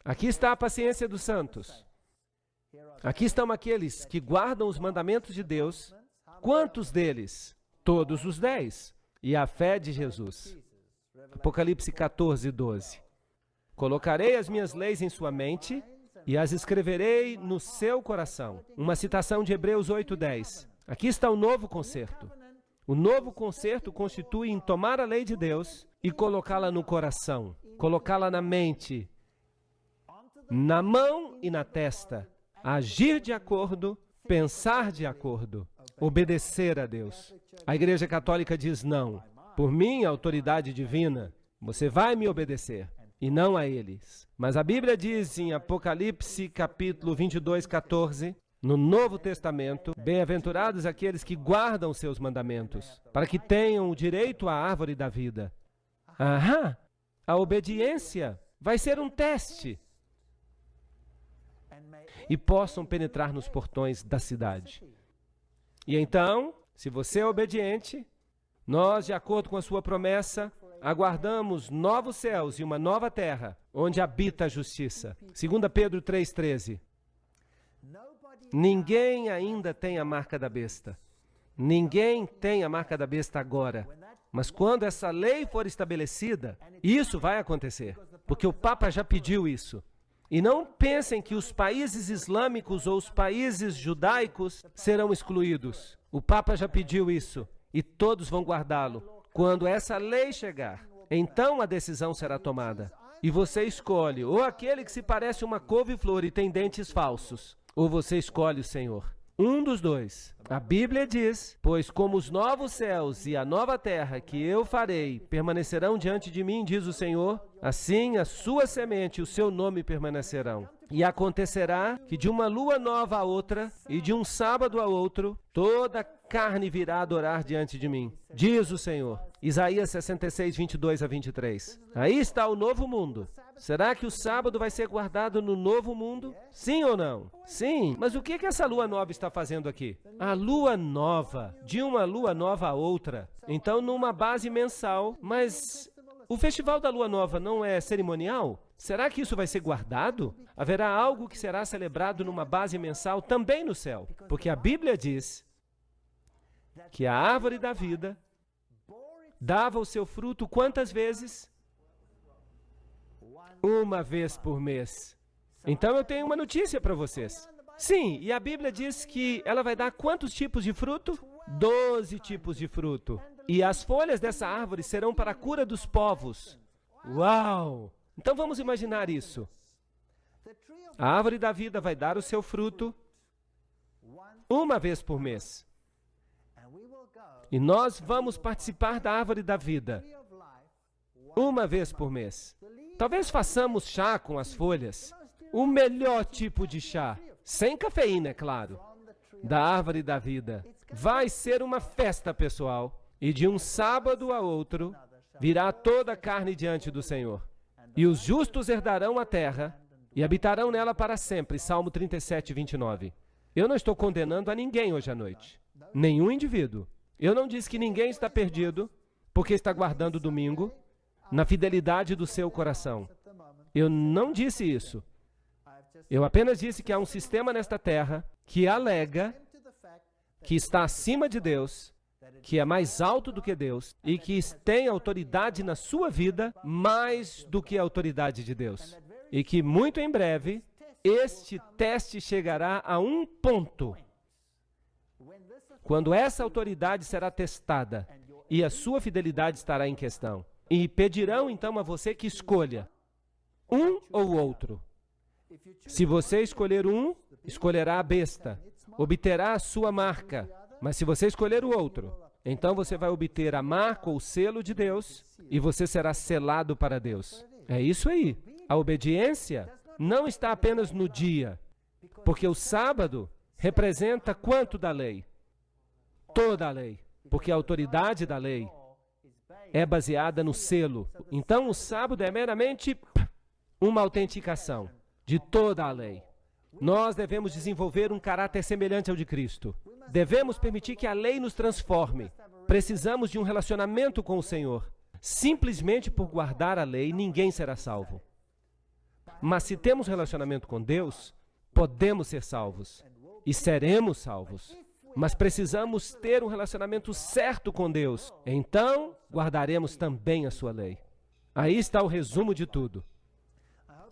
Aqui está a paciência dos santos. Aqui estão aqueles que guardam os mandamentos de Deus. Quantos deles? Todos os 10. E a fé de Jesus. Apocalipse 14, 12. Colocarei as minhas leis em sua mente e as escreverei no seu coração. Uma citação de Hebreus 8:10. Aqui está o novo concerto. O novo concerto constitui em tomar a lei de Deus e colocá-la no coração, colocá-la na mente, na mão e na testa. Agir de acordo, pensar de acordo, obedecer a Deus. A Igreja Católica diz não. Por minha autoridade divina, você vai me obedecer. E não a eles. Mas a Bíblia diz em Apocalipse, capítulo 22, 14, no Novo Testamento, bem-aventurados aqueles que guardam seus mandamentos, para que tenham o direito à árvore da vida. Aham! A obediência vai ser um teste. E possam penetrar nos portões da cidade. E então, se você é obediente, nós, de acordo com a sua promessa, aguardamos novos céus e uma nova terra, onde habita a justiça. 2 Pedro 3,13. Ninguém ainda tem a marca da besta, Ninguém tem a marca da besta agora. Mas quando essa lei for estabelecida, isso vai acontecer, porque o Papa já pediu isso. E não pensem que os países islâmicos ou os países judaicos serão excluídos. O Papa já pediu isso e todos vão guardá-lo. Quando essa lei chegar, então a decisão será tomada. E você escolhe ou aquele que se parece uma couve-flor e tem dentes falsos, ou você escolhe o Senhor. Um dos dois. A Bíblia diz, pois como os novos céus e a nova terra que eu farei permanecerão diante de mim, diz o Senhor, assim a sua semente e o seu nome permanecerão. E acontecerá que de uma lua nova a outra e de um sábado a outro, toda carne virá adorar diante de mim, diz o Senhor. Isaías 66, 22 a 23. Aí está o novo mundo. Será que o sábado vai ser guardado no novo mundo? Sim ou não? Sim. Mas o que essa lua nova está fazendo aqui? A lua nova, de uma lua nova a outra. Então, numa base mensal. Mas o Festival da Lua Nova não é cerimonial? Será que isso vai ser guardado? Haverá algo que será celebrado numa base mensal também no céu. Porque a Bíblia diz que a árvore da vida dava o seu fruto quantas vezes? Uma vez por mês. Então eu tenho uma notícia para vocês. Sim, e a Bíblia diz que ela vai dar quantos tipos de fruto? 12 tipos de fruto. E as folhas dessa árvore serão para a cura dos povos. Uau! Então vamos imaginar isso. A árvore da vida vai dar o seu fruto uma vez por mês. E nós vamos participar da árvore da vida uma vez por mês. Talvez façamos chá com as folhas. O melhor tipo de chá, sem cafeína, é claro, da árvore da vida. Vai ser uma festa, pessoal. E de um sábado a outro, virá toda a carne diante do Senhor. E os justos herdarão a terra e habitarão nela para sempre. Salmo 37, 29. Eu não estou condenando a ninguém hoje à noite. Nenhum indivíduo. Eu não disse que ninguém está perdido porque está guardando o domingo na fidelidade do seu coração. Eu não disse isso. Eu apenas disse que há um sistema nesta terra que alega que está acima de Deus, que é mais alto do que Deus e que tem autoridade na sua vida mais do que a autoridade de Deus. E que muito em breve, este teste chegará a um ponto, quando essa autoridade será testada e a sua fidelidade estará em questão. E pedirão então a você que escolha um ou outro. Se você escolher um, escolherá a besta, obterá a sua marca. Mas se você escolher o outro, então você vai obter a marca ou o selo de Deus e você será selado para Deus. É isso aí. A obediência não está apenas no dia, porque o sábado representa quanto da lei? Toda a lei, porque a autoridade da lei é baseada no selo. Então o sábado é meramente uma autenticação de toda a lei. Nós devemos desenvolver um caráter semelhante ao de Cristo. Devemos permitir que a lei nos transforme. Precisamos de um relacionamento com o Senhor. Simplesmente por guardar a lei, ninguém será salvo. Mas se temos relacionamento com Deus, podemos ser salvos. E seremos salvos. Mas precisamos ter um relacionamento certo com Deus. Então, guardaremos também a sua lei. Aí está o resumo de tudo.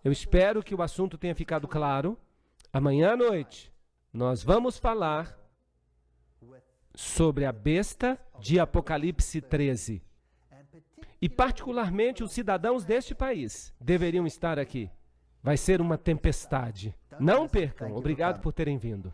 Eu espero que o assunto tenha ficado claro. Amanhã à noite, nós vamos falar sobre a besta de Apocalipse 13. E particularmente os cidadãos deste país deveriam estar aqui. Vai ser uma tempestade. Não percam. Obrigado por terem vindo.